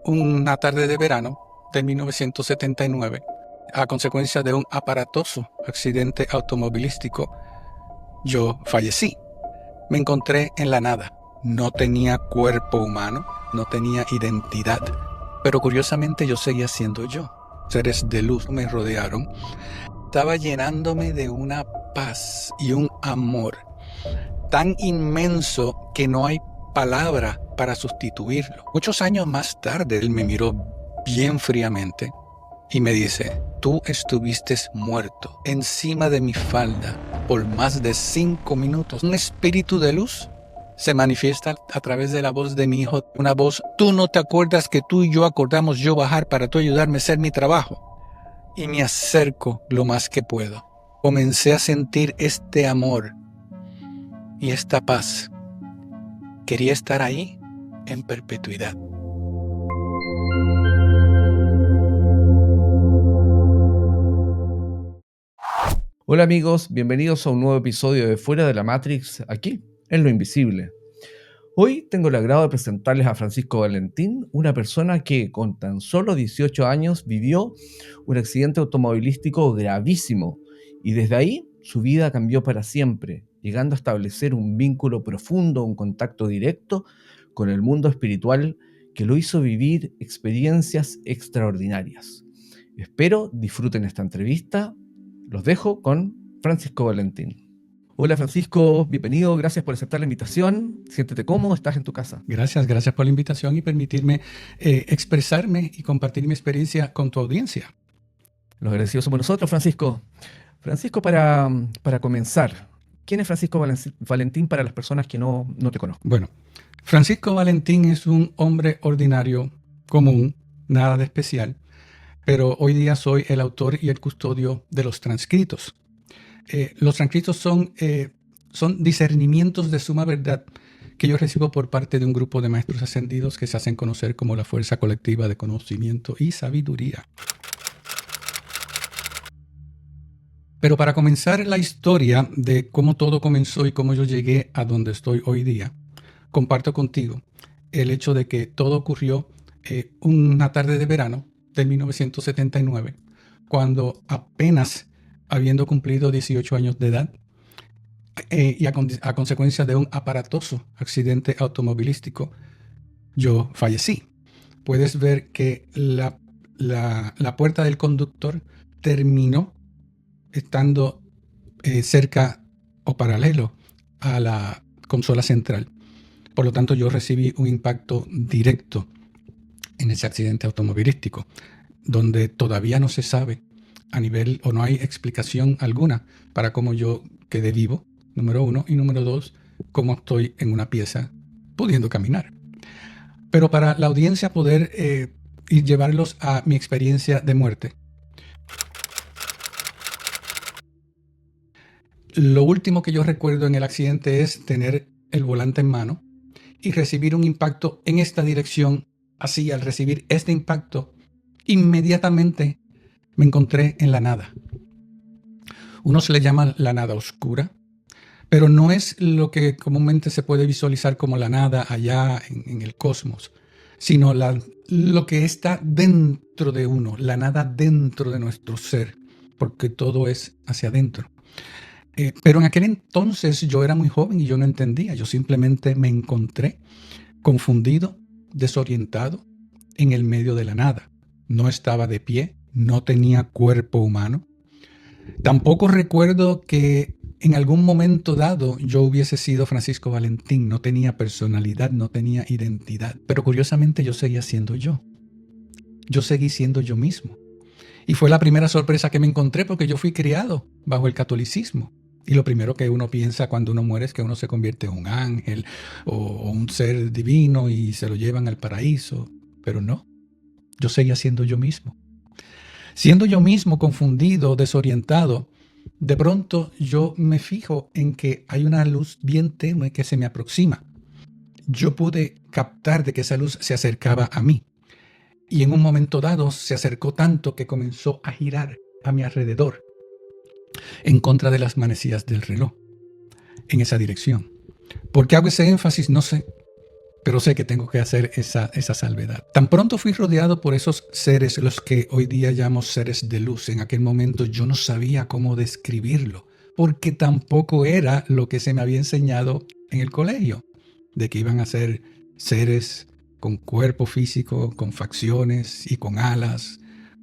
una tarde de verano de 1979, a consecuencia de un aparatoso accidente automovilístico, yo fallecí. Me encontré en la nada. No tenía cuerpo humano, no tenía identidad, pero curiosamente yo seguía siendo yo. Seres de luz me rodearon. Estaba llenándome de una paz y un amor tan inmenso que no hay palabra para sustituirlo. Muchos años más tarde, él me miró bien fríamente y me dice: tú estuviste muerto encima de mi falda por más de 5 minutos. Un espíritu de luz se manifiesta a través de la voz de mi hijo. Una voz: tú no te acuerdas que tú y yo acordamos yo bajar para tú ayudarme a hacer mi trabajo. Y me acerco lo más que puedo. Comencé a sentir este amor y esta paz. Quería estar ahí en perpetuidad. Hola amigos, bienvenidos a un nuevo episodio de Fuera de la Matrix, aquí, en Lo Invisible. Hoy tengo el agrado de presentarles a Francisco Valentín, una persona que con tan solo 18 años vivió un accidente automovilístico gravísimo y desde ahí su vida cambió para siempre, llegando a establecer un vínculo profundo, un contacto directo con el mundo espiritual que lo hizo vivir experiencias extraordinarias. Espero disfruten esta entrevista. Los dejo con Francisco Valentín. Hola Francisco, bienvenido, gracias por aceptar la invitación. Siéntete cómodo, estás en tu casa. Gracias por la invitación y permitirme expresarme y compartir mi experiencia con tu audiencia. Los agradecidos somos nosotros, Francisco. Francisco, para comenzar, ¿quién es Francisco Valentín para las personas que no te conozcan? Bueno, Francisco Valentín es un hombre ordinario, común, nada de especial, pero hoy día soy el autor y el custodio de los transcritos. Los transcritos son discernimientos de suma verdad que yo recibo por parte de un grupo de maestros ascendidos que se hacen conocer como la Fuerza Colectiva de Conocimiento y Sabiduría. Pero para comenzar la historia de cómo todo comenzó y cómo yo llegué a donde estoy hoy día, comparto contigo el hecho de que todo ocurrió una tarde de verano de 1979, cuando apenas habiendo cumplido 18 años de edad y a consecuencia de un aparatoso accidente automovilístico, yo fallecí. Puedes ver que la puerta del conductor terminó estando cerca o paralelo a la consola central. Por lo tanto, yo recibí un impacto directo en ese accidente automovilístico, donde todavía no se sabe a nivel, o no hay explicación alguna para cómo yo quedé vivo, número uno, y número dos, cómo estoy en una pieza pudiendo caminar. Pero para la audiencia poder y llevarlos a mi experiencia de muerte, lo último que yo recuerdo en el accidente es tener el volante en mano y recibir un impacto en esta dirección. Así, al recibir este impacto, inmediatamente me encontré en la nada. Uno se le llama la nada oscura, pero no es lo que comúnmente se puede visualizar como la nada allá en el cosmos, sino lo que está dentro de uno, la nada dentro de nuestro ser, porque todo es hacia adentro. Pero en aquel entonces yo era muy joven y yo no entendía. Yo simplemente me encontré confundido, desorientado, en el medio de la nada. No estaba de pie, no tenía cuerpo humano. Tampoco recuerdo que en algún momento dado yo hubiese sido Francisco Valentín. No tenía personalidad, no tenía identidad. Pero curiosamente yo seguía siendo yo. Yo seguí siendo yo mismo. Y fue la primera sorpresa que me encontré porque yo fui criado bajo el catolicismo. Y lo primero que uno piensa cuando uno muere es que uno se convierte en un ángel o un ser divino y se lo llevan al paraíso. Pero no, yo seguía siendo yo mismo. Siendo yo mismo confundido, desorientado, de pronto yo me fijo en que hay una luz bien tenue que se me aproxima. Yo pude captar de que esa luz se acercaba a mí. Y en un momento dado se acercó tanto que comenzó a girar a mi alrededor, en contra de las manecillas del reloj, en esa dirección. ¿Por qué hago ese énfasis? No sé. pero sé que tengo que hacer esa salvedad. Tan pronto fui rodeado por esos seres, los que hoy día llamo seres de luz. En aquel momento yo no sabía cómo describirlo, porque tampoco era lo que se me había enseñado en el colegio, de que iban a ser seres con cuerpo físico, con facciones y con alas,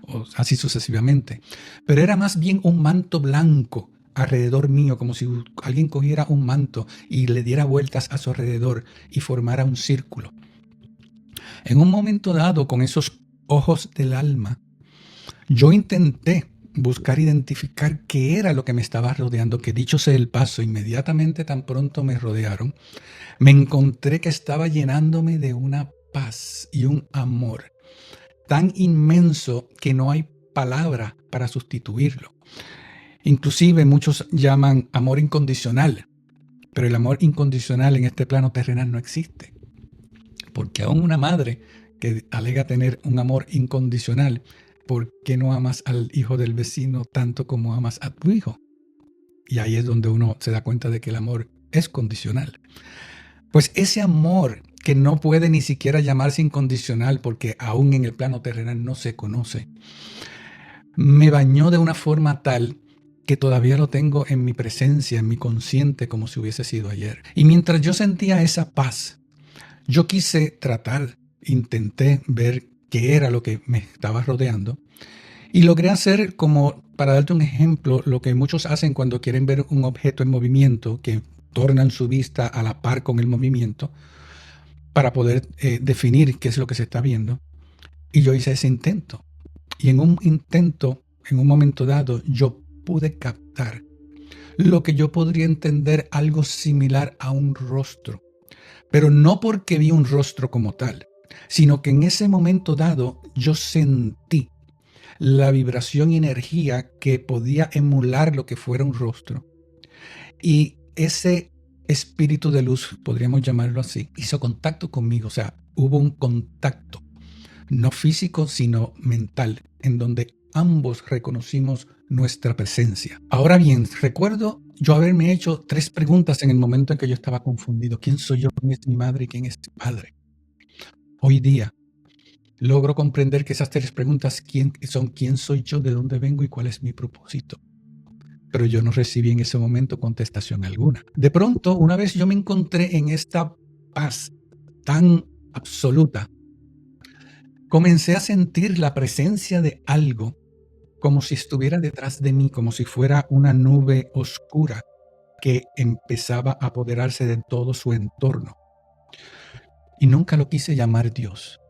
o así sucesivamente. Pero era más bien un manto blanco alrededor mío, como si alguien cogiera un manto y le diera vueltas a su alrededor y formara un círculo. En un momento dado, con esos ojos del alma, yo intenté buscar identificar qué era lo que me estaba rodeando, que dicho sea el paso, inmediatamente tan pronto me rodearon, me encontré que estaba llenándome de una paz y un amor tan inmenso que no hay palabra para sustituirlo. Inclusive muchos llaman amor incondicional, pero el amor incondicional en este plano terrenal no existe, porque aún una madre que alega tener un amor incondicional, ¿por qué no amas al hijo del vecino tanto como amas a tu hijo? Y ahí es donde uno se da cuenta de que el amor es condicional. Pues ese amor que no puede ni siquiera llamarse incondicional porque aún en el plano terrenal no se conoce, me bañó de una forma tal que todavía lo tengo en mi presencia, en mi consciente, como si hubiese sido ayer. Y mientras yo sentía esa paz, yo quise tratar, intenté ver qué era lo que me estaba rodeando y logré hacer, como para darte un ejemplo, lo que muchos hacen cuando quieren ver un objeto en movimiento, que tornan su vista a la par con el movimiento para poder definir qué es lo que se está viendo. Y yo hice ese intento. Y en un intento, en un momento dado, yo pude captar lo que yo podría entender algo similar a un rostro. Pero no porque vi un rostro como tal, sino que en ese momento dado yo sentí la vibración y energía que podía emular lo que fuera un rostro. Y ese espíritu de luz, podríamos llamarlo así, hizo contacto conmigo. O sea, hubo un contacto, no físico, sino mental, en donde ambos reconocimos nuestra presencia. Ahora bien, recuerdo yo haberme hecho 3 preguntas en el momento en que yo estaba confundido. ¿Quién soy yo? ¿Quién es mi madre? ¿Y quién es mi padre? Hoy día logro comprender que esas 3 preguntas son quién soy yo, de dónde vengo y cuál es mi propósito. Pero yo no recibí en ese momento contestación alguna. De pronto, una vez yo me encontré en esta paz tan absoluta, comencé a sentir la presencia de algo como si estuviera detrás de mí, como si fuera una nube oscura que empezaba a apoderarse de todo su entorno. Y nunca lo quise llamar Dios.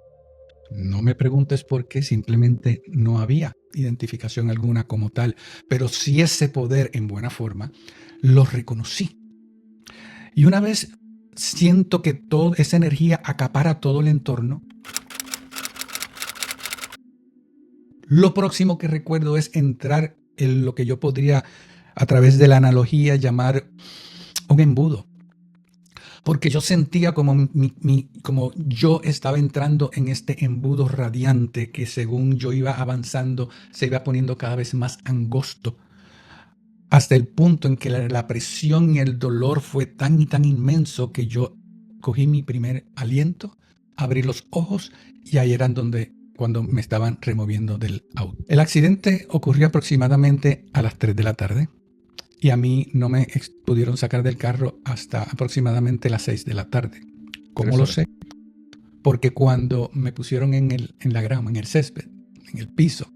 No me preguntes por qué, simplemente no había identificación alguna como tal, pero sí ese poder en buena forma lo reconocí. Y una vez siento que toda esa energía acapara todo el entorno, lo próximo que recuerdo es entrar en lo que yo podría, a través de la analogía, llamar un embudo. Porque yo sentía como yo estaba entrando en este embudo radiante que según yo iba avanzando se iba poniendo cada vez más angosto, hasta el punto en que la presión y el dolor fue tan y tan inmenso que yo cogí mi primer aliento, abrí los ojos y ahí eran cuando me estaban removiendo del auto. El accidente ocurrió aproximadamente a las 3 de la tarde. Y a mí no me pudieron sacar del carro hasta aproximadamente las 6 de la tarde. ¿Cómo lo sé? Porque cuando me pusieron en la grama, en el césped, en el piso,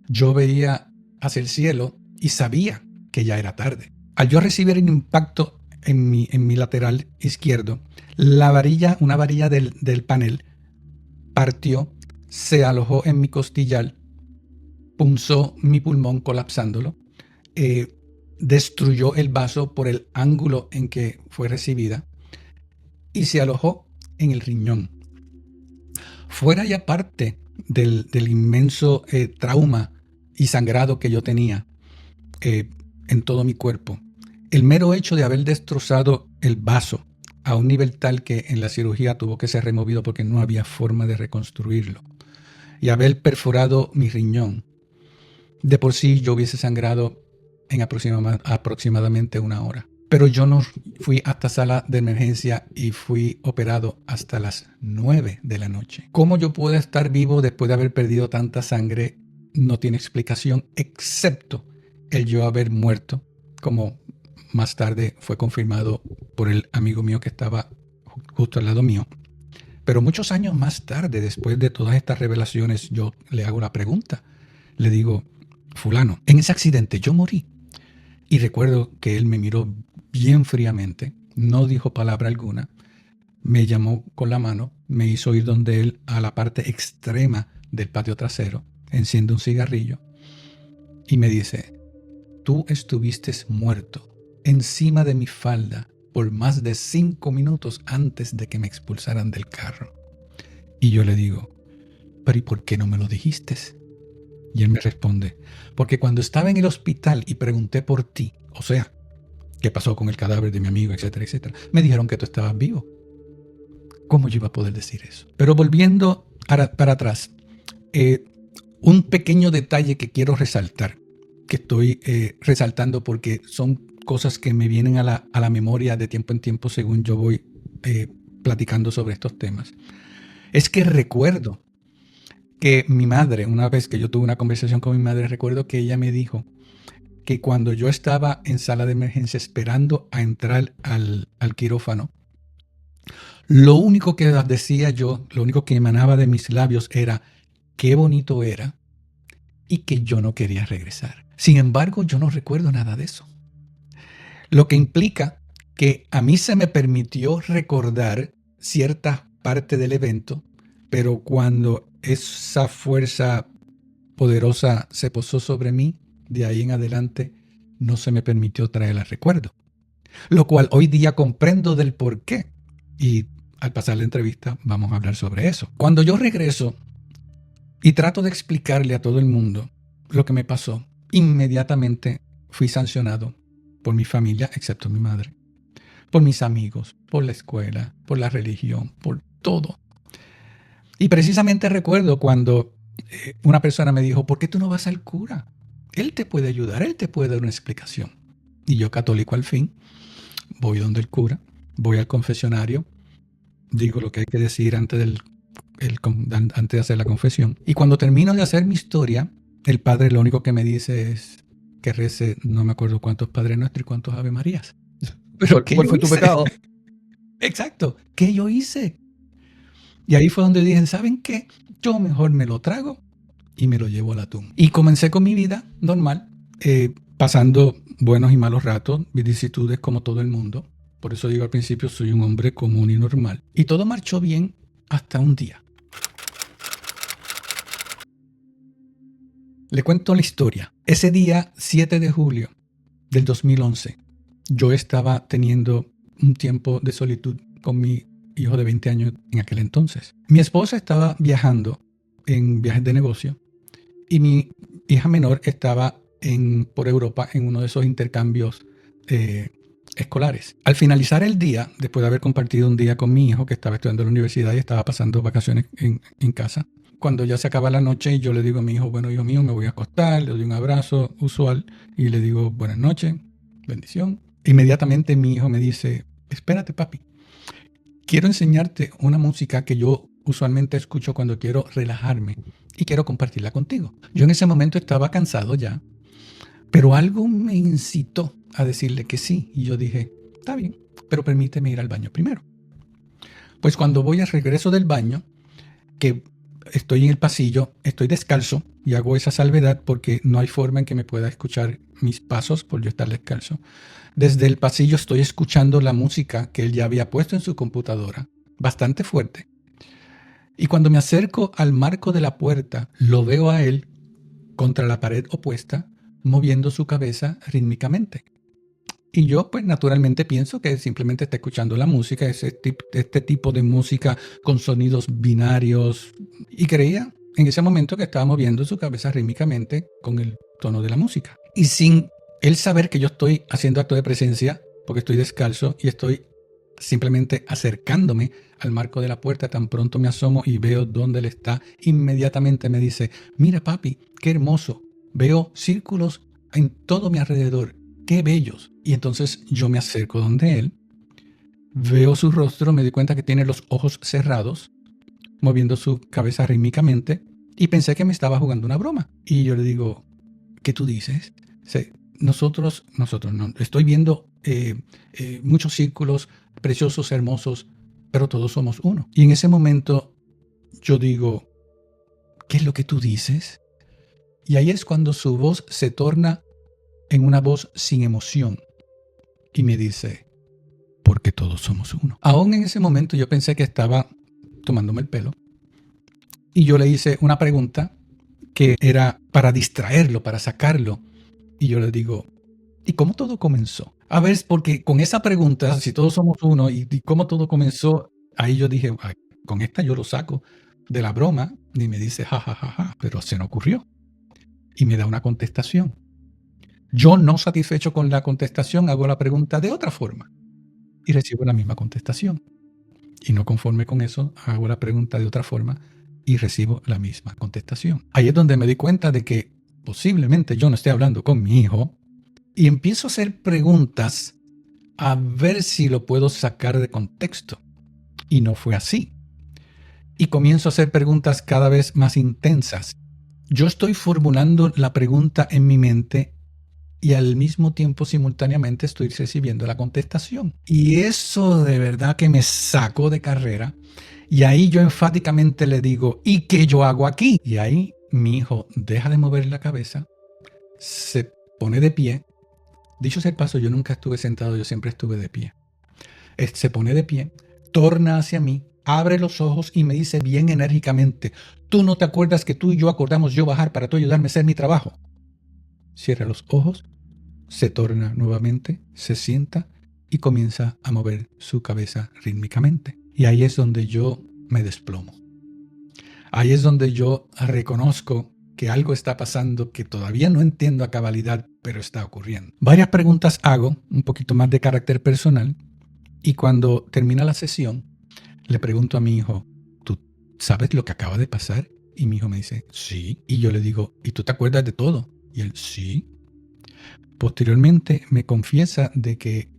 yo veía hacia el cielo y sabía que ya era tarde. Al yo recibir el impacto en mi lateral izquierdo, una varilla del panel partió, se alojó en mi costillar, punzó mi pulmón colapsándolo, destruyó el vaso por el ángulo en que fue recibida y se alojó en el riñón. Fuera y aparte del inmenso trauma y sangrado que yo tenía en todo mi cuerpo, el mero hecho de haber destrozado el vaso a un nivel tal que en la cirugía tuvo que ser removido porque no había forma de reconstruirlo, y haber perforado mi riñón, de por sí yo hubiese sangrado en aproximadamente 1 hora. Pero yo no fui hasta sala de emergencia y fui operado hasta las 9 de la noche. ¿Cómo yo puedo estar vivo después de haber perdido tanta sangre? No tiene explicación, excepto el yo haber muerto, como más tarde fue confirmado por el amigo mío que estaba justo al lado mío. Pero muchos años más tarde, después de todas estas revelaciones, yo le hago la pregunta. Le digo, fulano, en ese accidente yo morí. Y recuerdo que él me miró bien fríamente, no dijo palabra alguna, me llamó con la mano, me hizo ir donde él a la parte extrema del patio trasero, enciende un cigarrillo y me dice, tú estuviste muerto encima de mi falda por más de 5 minutos antes de que me expulsaran del carro. Y yo le digo, pero ¿y por qué no me lo dijiste? Y él me responde, porque cuando estaba en el hospital y pregunté por ti, o sea, qué pasó con el cadáver de mi amigo, etcétera, etcétera, me dijeron que tú estabas vivo. ¿Cómo yo iba a poder decir eso? Pero volviendo para atrás, un pequeño detalle que quiero resaltar, que estoy resaltando porque son cosas que me vienen a la memoria de tiempo en tiempo según yo voy platicando sobre estos temas, es que recuerdo que mi madre, una vez que yo tuve una conversación con mi madre, recuerdo que ella me dijo que cuando yo estaba en sala de emergencia esperando a entrar al quirófano, lo único que decía yo, lo único que emanaba de mis labios era qué bonito era y que yo no quería regresar. Sin embargo, yo no recuerdo nada de eso. Lo que implica que a mí se me permitió recordar cierta parte del evento, pero cuando esa fuerza poderosa se posó sobre mí, de ahí en adelante no se me permitió traer al recuerdo. Lo cual hoy día comprendo del por qué. Y al pasar la entrevista vamos a hablar sobre eso. Cuando yo regreso y trato de explicarle a todo el mundo lo que me pasó, inmediatamente fui sancionado por mi familia, excepto mi madre, por mis amigos, por la escuela, por la religión, por todo. Y precisamente recuerdo cuando una persona me dijo, ¿por qué tú no vas al cura? Él te puede ayudar, él te puede dar una explicación. Y yo, católico al fin, voy donde el cura, voy al confesionario, digo lo que hay que decir antes de hacer la confesión. Y cuando termino de hacer mi historia, el padre lo único que me dice es que rece, no me acuerdo cuántos Padres Nuestros y cuántos Ave Marías. Pero ¿cuál fue tu pecado? Exacto, ¿qué yo hice? Y ahí fue donde dije, ¿saben qué? Yo mejor me lo trago y me lo llevo a la tumba. Y comencé con mi vida normal, pasando buenos y malos ratos, vicisitudes como todo el mundo. Por eso digo al principio, soy un hombre común y normal. Y todo marchó bien hasta un día. Le cuento la historia. Ese día, 7 de julio del 2011, yo estaba teniendo un tiempo de solitud con mi hijo de 20 años en aquel entonces. Mi esposa estaba viajando en viajes de negocio y mi hija menor estaba por Europa en uno de esos intercambios escolares. Al finalizar el día, después de haber compartido un día con mi hijo que estaba estudiando en la universidad y estaba pasando vacaciones en casa, cuando ya se acaba la noche y yo le digo a mi hijo, bueno, hijo mío, me voy a acostar, le doy un abrazo usual y le digo, buenas noches, bendición. Inmediatamente mi hijo me dice, espérate papi, quiero enseñarte una música que yo usualmente escucho cuando quiero relajarme y quiero compartirla contigo. Yo en ese momento estaba cansado ya, pero algo me incitó a decirle que sí. Y yo dije, está bien, pero permíteme ir al baño primero. Pues cuando voy al regreso del baño, que estoy en el pasillo, estoy descalzo y hago esa salvedad porque no hay forma en que me pueda escuchar mis pasos por yo estar descalzo. Desde el pasillo estoy escuchando la música que él ya había puesto en su computadora, bastante fuerte. Y cuando me acerco al marco de la puerta, lo veo a él contra la pared opuesta, moviendo su cabeza rítmicamente. Y yo, pues, naturalmente pienso que simplemente está escuchando la música, este tipo de música con sonidos binarios. Y creía en ese momento que estaba moviendo su cabeza rítmicamente con el tono de la música. Y sin él saber que yo estoy haciendo acto de presencia, porque estoy descalzo y estoy simplemente acercándome al marco de la puerta, tan pronto me asomo y veo dónde él está, inmediatamente me dice, mira papi, qué hermoso, veo círculos en todo mi alrededor. qué bellos. Y entonces yo me acerco donde él, veo su rostro, me di cuenta que tiene los ojos cerrados, moviendo su cabeza rítmicamente, y pensé que me estaba jugando una broma. Y yo le digo, ¿qué tú dices? Nosotros no. Estoy viendo muchos círculos preciosos, hermosos, pero todos somos uno. Y en ese momento yo digo, ¿qué es lo que tú dices? Y ahí es cuando su voz se torna en una voz sin emoción. Y me dice, porque todos somos uno. Aún en ese momento yo pensé que estaba tomándome el pelo. Y yo le hice una pregunta que era para distraerlo, para sacarlo. Y yo le digo, ¿y cómo todo comenzó? A ver, porque con esa pregunta, si todos somos uno, y cómo todo comenzó, ahí yo dije, "Ay, con esta yo lo saco de la broma", y me dice, ja, ja, ja, ja, pero se me ocurrió. Y me da una contestación. Yo, no satisfecho con la contestación, hago la pregunta de otra forma y recibo la misma contestación. Y no conforme con eso, hago la pregunta de otra forma y recibo la misma contestación. Ahí es donde me di cuenta de que posiblemente yo no esté hablando con mi hijo, y empiezo a hacer preguntas a ver si lo puedo sacar de contexto. Y no fue así. Y comienzo a hacer preguntas cada vez más intensas. Yo estoy formulando la pregunta en mi mente y al mismo tiempo, simultáneamente, estoy recibiendo la contestación. Y eso de verdad que me sacó de carrera. Y ahí yo enfáticamente le digo, ¿y qué yo hago aquí? Y ahí mi hijo deja de mover la cabeza, se pone de pie. Dicho sea el paso, yo nunca estuve sentado, yo siempre estuve de pie. Se pone de pie, torna hacia mí, abre los ojos y me dice bien enérgicamente, ¿tú no te acuerdas que tú y yo acordamos yo bajar para tú ayudarme a hacer mi trabajo? Cierra los ojos, se torna nuevamente, se sienta y comienza a mover su cabeza rítmicamente. Y ahí es donde yo me desplomo. Ahí es donde yo reconozco que algo está pasando que todavía no entiendo a cabalidad, pero está ocurriendo. Varias preguntas hago, un poquito más de carácter personal, y cuando termina la sesión, le pregunto a mi hijo, ¿tú sabes lo que acaba de pasar? Y mi hijo me dice, sí. Y yo le digo, ¿y tú te acuerdas de todo? Y él, sí. Posteriormente me confiesa de que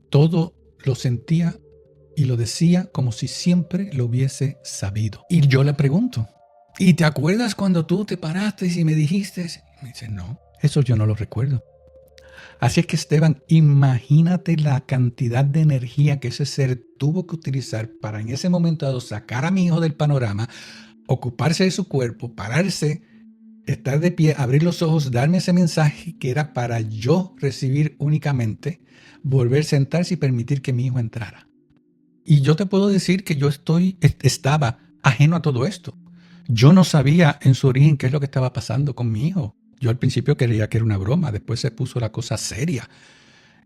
todo lo sentía y lo decía como si siempre lo hubiese sabido. Y yo le pregunto, ¿y te acuerdas cuando tú te paraste y me dijiste? Y me dice, no, eso yo no lo recuerdo. Así es que, Esteban, imagínate la cantidad de energía que ese ser tuvo que utilizar para en ese momento dado sacar a mi hijo del panorama, ocuparse de su cuerpo, pararse, estar de pie, abrir los ojos, darme ese mensaje que era para yo recibir únicamente, volver a sentarse y permitir que mi hijo entrara. Y yo te puedo decir que yo estaba ajeno a todo esto. Yo no sabía en su origen qué es lo que estaba pasando con mi hijo. Yo al principio creía que era una broma, después se puso la cosa seria.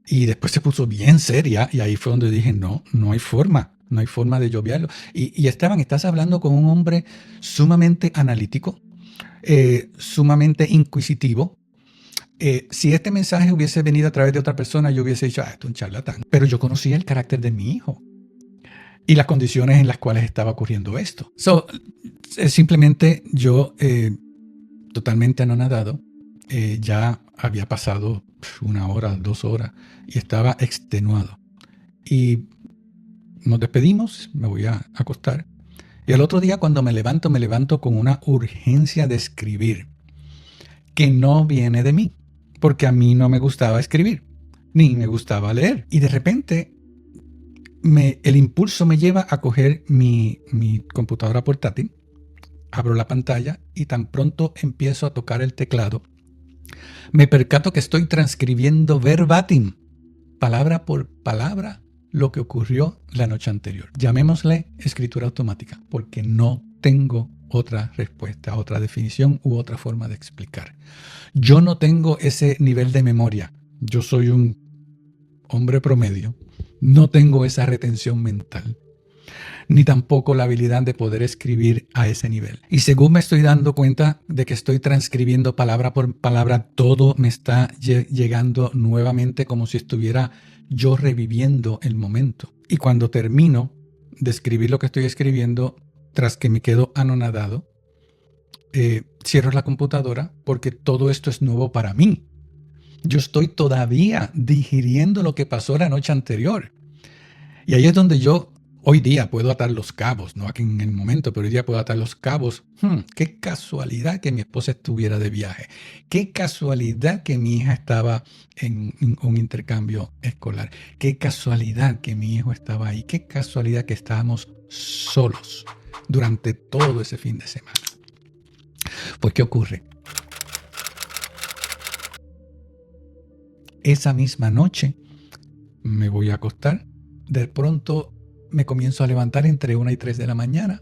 Y después se puso bien seria y ahí fue donde dije, no hay forma de yo obviarlo. Y Esteban, estás hablando con un hombre sumamente analítico, sumamente inquisitivo. Si este mensaje hubiese venido a través de otra persona, yo hubiese dicho, esto es un charlatán. Pero yo conocía el carácter de mi hijo y las condiciones en las cuales estaba ocurriendo esto. Simplemente yo, totalmente anonadado, ya había pasado 1 hora, 2 horas y estaba extenuado. Y nos despedimos, me voy a acostar. Y el otro día cuando me levanto con una urgencia de escribir que no viene de mí, porque a mí no me gustaba escribir, ni me gustaba leer. Y de repente el impulso me lleva a coger mi computadora portátil, abro la pantalla y tan pronto empiezo a tocar el teclado, me percato que estoy transcribiendo verbatim, palabra por palabra, lo que ocurrió la noche anterior. Llamémosle escritura automática, porque no tengo otra respuesta, otra definición u otra forma de explicar. Yo no tengo ese nivel de memoria. Yo soy un hombre promedio. No tengo esa retención mental, ni tampoco la habilidad de poder escribir a ese nivel. Y según me estoy dando cuenta de que estoy transcribiendo palabra por palabra, todo me está llegando nuevamente como si estuviera yo reviviendo el momento. Y cuando termino de escribir lo que estoy escribiendo, tras que me quedo anonadado, cierro la computadora porque todo esto es nuevo para mí. Yo estoy todavía digiriendo lo que pasó la noche anterior. Y ahí es donde yo hoy día puedo atar los cabos, no aquí en el momento, pero hoy día puedo atar los cabos. Qué casualidad que mi esposa estuviera de viaje. Qué casualidad que mi hija estaba en un intercambio escolar. Qué casualidad que mi hijo estaba ahí. Qué casualidad que estábamos solos durante todo ese fin de semana. Pues, ¿qué ocurre? Esa misma noche me voy a acostar. De pronto me comienzo a levantar entre 1 y 3 de la mañana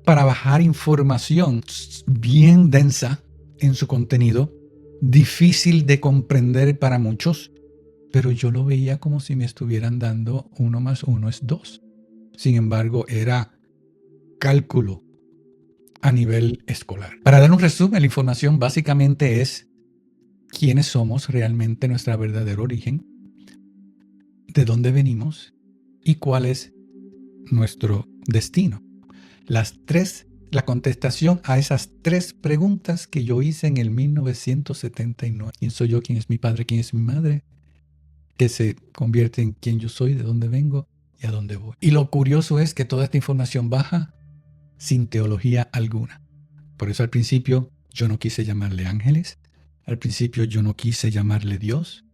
para bajar información bien densa en su contenido, difícil de comprender para muchos, pero yo lo veía como si me estuvieran dando 1 más 1 es 2. Sin embargo, era cálculo a nivel escolar. Para dar un resumen, la información básicamente es quiénes somos realmente, nuestro verdadero origen, de dónde venimos y cuál es nuestro destino. La contestación a esas 3 preguntas que yo hice en el 1979. ¿Quién soy yo? ¿Quién es mi padre? ¿Quién es mi madre? Que se convierte en quién yo soy, de dónde vengo y a dónde voy. Y lo curioso es que toda esta información baja sin teología alguna. Por eso al principio yo no quise llamarle ángeles. Al principio yo no quise llamarle Dios.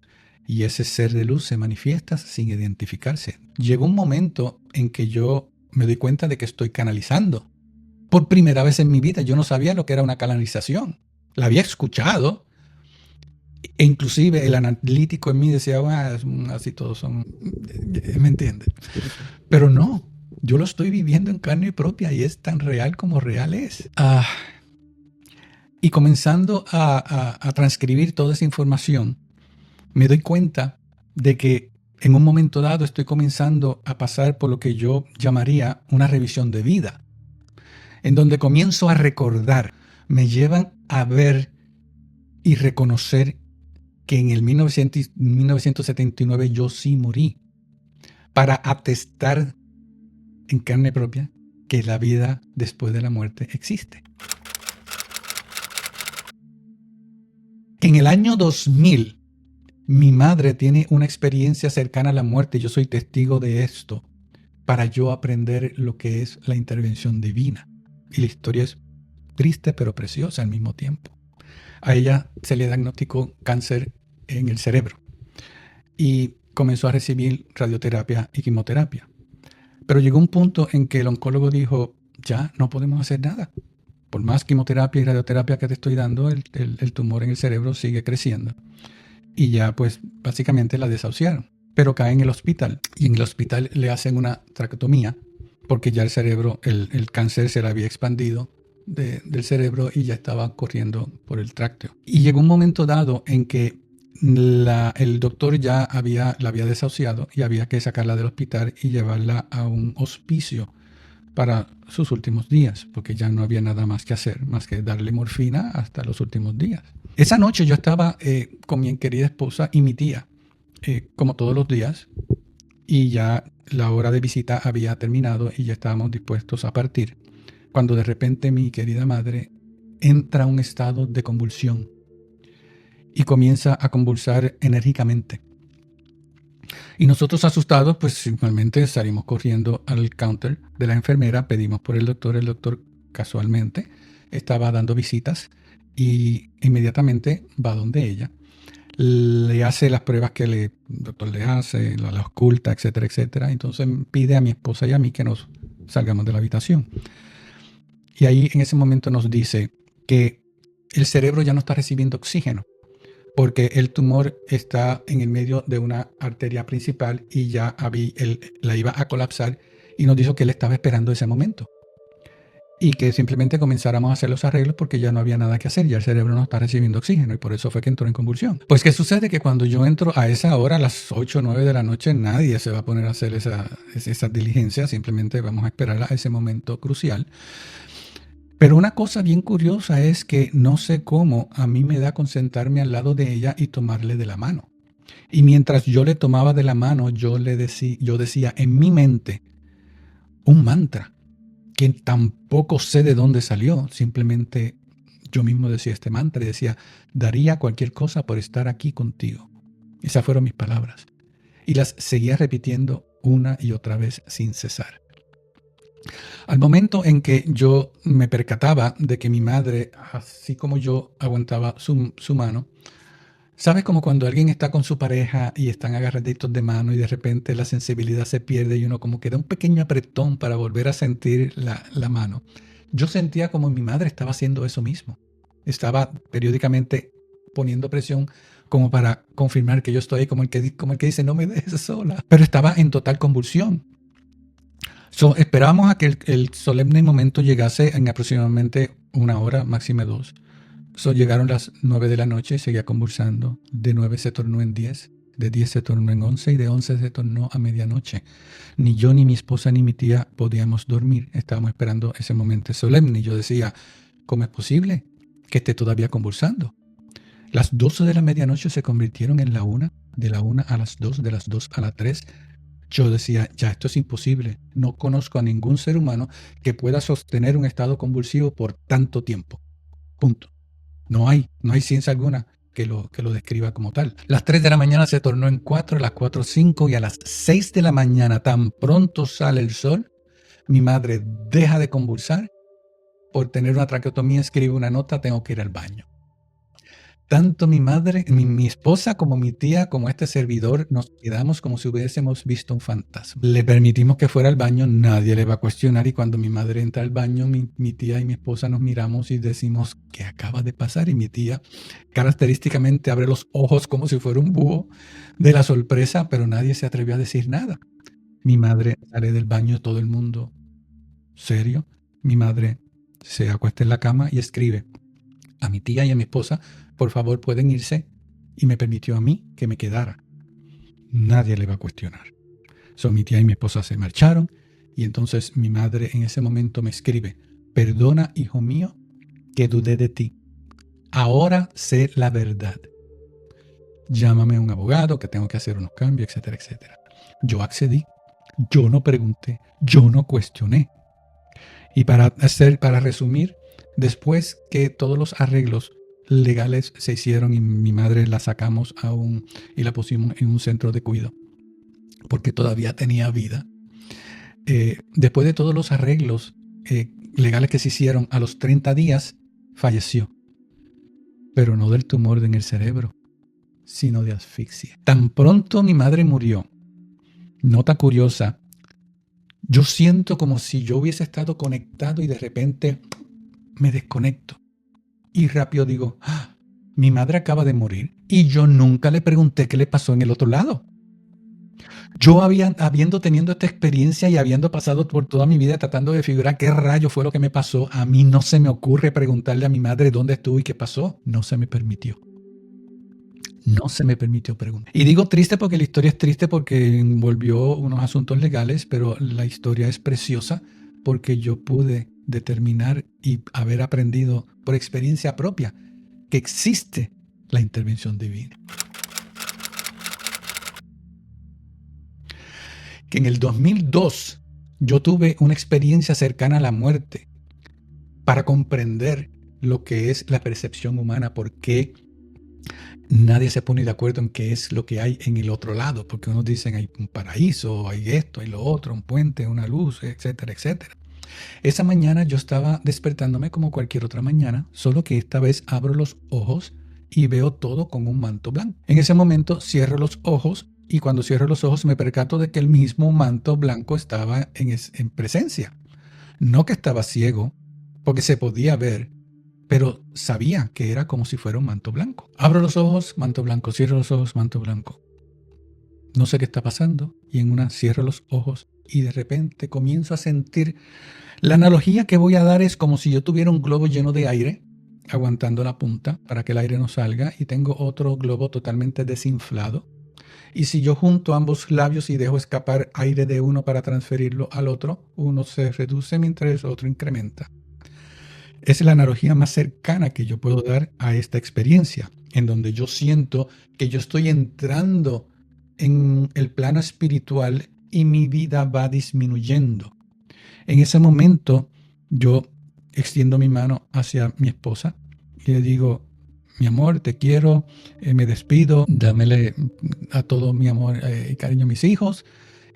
Y ese ser de luz se manifiesta sin identificarse. Llegó un momento en que yo me doy cuenta de que estoy canalizando. Por primera vez en mi vida yo no sabía lo que era una canalización. La había escuchado. E inclusive el analítico en mí decía, así todos son, ¿me entiendes? Pero no, yo lo estoy viviendo en carne propia y es tan real como real es. Y comenzando a transcribir toda esa información, me doy cuenta de que en un momento dado estoy comenzando a pasar por lo que yo llamaría una revisión de vida, en donde comienzo a recordar, me llevan a ver y reconocer que en el 1979 yo sí morí, para atestar en carne propia que la vida después de la muerte existe. En el año 2000, mi madre tiene una experiencia cercana a la muerte. Yo soy testigo de esto para yo aprender lo que es la intervención divina. Y la historia es triste pero preciosa al mismo tiempo. A ella se le diagnosticó cáncer en el cerebro y comenzó a recibir radioterapia y quimioterapia. Pero llegó un punto en que el oncólogo dijo, ya no podemos hacer nada. Por más quimioterapia y radioterapia que te estoy dando, el tumor en el cerebro sigue creciendo. Y ya pues básicamente la desahuciaron. Pero cae en el hospital y en el hospital le hacen una traqueotomía porque ya el cerebro, el cáncer se le había expandido del cerebro y ya estaba corriendo por el trácteo. Y llegó un momento dado en que el doctor ya la había desahuciado y había que sacarla del hospital y llevarla a un hospicio para sus últimos días, porque ya no había nada más que hacer, más que darle morfina hasta los últimos días. Esa noche yo estaba con mi querida esposa y mi tía, como todos los días, y ya la hora de visita había terminado y ya estábamos dispuestos a partir, cuando de repente mi querida madre entra a un estado de convulsión y comienza a convulsar enérgicamente. Y nosotros asustados, pues simplemente salimos corriendo al counter de la enfermera, pedimos por el doctor casualmente estaba dando visitas y inmediatamente va donde ella, le hace las pruebas que el doctor le hace, la oculta, etcétera, etcétera. Entonces pide a mi esposa y a mí que nos salgamos de la habitación. Y ahí en ese momento nos dice que el cerebro ya no está recibiendo oxígeno, porque el tumor está en el medio de una arteria principal y ya la iba a colapsar, y nos dijo que él estaba esperando ese momento y que simplemente comenzáramos a hacer los arreglos porque ya no había nada que hacer, ya el cerebro no está recibiendo oxígeno y por eso fue que entró en convulsión. Pues ¿qué sucede? Que cuando yo entro a esa hora, a las 8 o 9 de la noche, nadie se va a poner a hacer esas diligencias, simplemente vamos a esperar a ese momento crucial. Pero una cosa bien curiosa es que no sé cómo a mí me da con sentarme al lado de ella y tomarle de la mano. Y mientras yo le tomaba de la mano, yo decía en mi mente un mantra que tampoco sé de dónde salió. Simplemente yo mismo decía este mantra y decía, daría cualquier cosa por estar aquí contigo. Esas fueron mis palabras. Y las seguía repitiendo una y otra vez sin cesar. Al momento en que yo me percataba de que mi madre, así como yo, aguantaba su mano, ¿sabes como cuando alguien está con su pareja y están agarraditos de mano y de repente la sensibilidad se pierde y uno como que da un pequeño apretón para volver a sentir la mano? Yo sentía como mi madre estaba haciendo eso mismo. Estaba periódicamente poniendo presión como para confirmar que yo estoy ahí, como el que dice, no me dejes sola. Pero estaba en total convulsión. Esperábamos a que el solemne momento llegase en aproximadamente 1 hora, máximo 2. Llegaron las 9 de la noche, seguía convulsando. De 9 se tornó en 10, de 10 se tornó en 11 y de 11 se tornó a medianoche. Ni yo, ni mi esposa, ni mi tía podíamos dormir. Estábamos esperando ese momento solemne. Y yo decía, ¿cómo es posible que esté todavía convulsando? Las 12 de la medianoche se convirtieron en la 1, de la 1 a las 2, de las 2 a las 3. Yo decía, ya esto es imposible. No conozco a ningún ser humano que pueda sostener un estado convulsivo por tanto tiempo. Punto. No hay ciencia alguna que lo describa como tal. Las 3 de la mañana se tornó en 4, las 4, 5 y a las 6 de la mañana, tan pronto sale el sol, mi madre deja de convulsar. Por tener una traqueotomía escribe una nota, tengo que ir al baño. Tanto mi madre, mi esposa como mi tía, como este servidor, nos quedamos como si hubiésemos visto un fantasma. Le permitimos que fuera al baño, nadie le va a cuestionar y cuando mi madre entra al baño, mi tía y mi esposa nos miramos y decimos, ¿qué acaba de pasar? Y mi tía característicamente abre los ojos como si fuera un búho de la sorpresa, pero nadie se atrevió a decir nada. Mi madre sale del baño, todo el mundo serio. Mi madre se acuesta en la cama y escribe a mi tía y a mi esposa, por favor pueden irse, y me permitió a mí que me quedara. Nadie le va a cuestionar. Mi tía y mi esposa se marcharon y entonces mi madre en ese momento me escribe, perdona, hijo mío, que dudé de ti. Ahora sé la verdad. Llámame a un abogado, que tengo que hacer unos cambios, etcétera, etcétera. Yo accedí. Yo no pregunté. Yo no cuestioné. Y para resumir, después que todos los arreglos legales se hicieron y mi madre la sacamos y la pusimos en un centro de cuidado porque todavía tenía vida. Después de todos los arreglos legales que se hicieron, a los 30 días falleció, pero no del tumor en el cerebro, sino de asfixia. Tan pronto mi madre murió, nota curiosa, yo siento como si yo hubiese estado conectado y de repente me desconecto. Y rápido digo, mi madre acaba de morir y yo nunca le pregunté qué le pasó en el otro lado. Yo habiendo tenido esta experiencia y habiendo pasado por toda mi vida tratando de figurar qué rayo fue lo que me pasó, a mí no se me ocurre preguntarle a mi madre dónde estuvo y qué pasó. No se me permitió. No se me permitió preguntar. Y digo triste porque la historia es triste porque envolvió unos asuntos legales, pero la historia es preciosa porque yo pude determinar y haber aprendido por experiencia propia que existe la intervención divina. Que en el 2002 yo tuve una experiencia cercana a la muerte para comprender lo que es la percepción humana, por qué nadie se pone de acuerdo en qué es lo que hay en el otro lado, porque unos dicen hay un paraíso, hay esto, hay lo otro, un puente, una luz, etcétera, etcétera. Esa mañana yo estaba despertándome como cualquier otra mañana, solo que esta vez abro los ojos y veo todo con un manto blanco. En ese momento cierro los ojos y cuando cierro los ojos me percato de que el mismo manto blanco estaba en presencia. No que estaba ciego, porque se podía ver, pero sabía que era como si fuera un manto blanco. Abro los ojos, manto blanco, cierro los ojos, manto blanco. No sé qué está pasando y en una cierro los ojos y de repente comienzo a sentir. La analogía que voy a dar es como si yo tuviera un globo lleno de aire, aguantando la punta para que el aire no salga, y tengo otro globo totalmente desinflado. Y si yo junto ambos labios y dejo escapar aire de uno para transferirlo al otro, uno se reduce mientras el otro incrementa. Es la analogía más cercana que yo puedo dar a esta experiencia, en donde yo siento que yo estoy entrando en el plano espiritual y mi vida va disminuyendo. En ese momento yo extiendo mi mano hacia mi esposa y le digo, mi amor, te quiero, me despido, dámele a todo mi amor y cariño a mis hijos.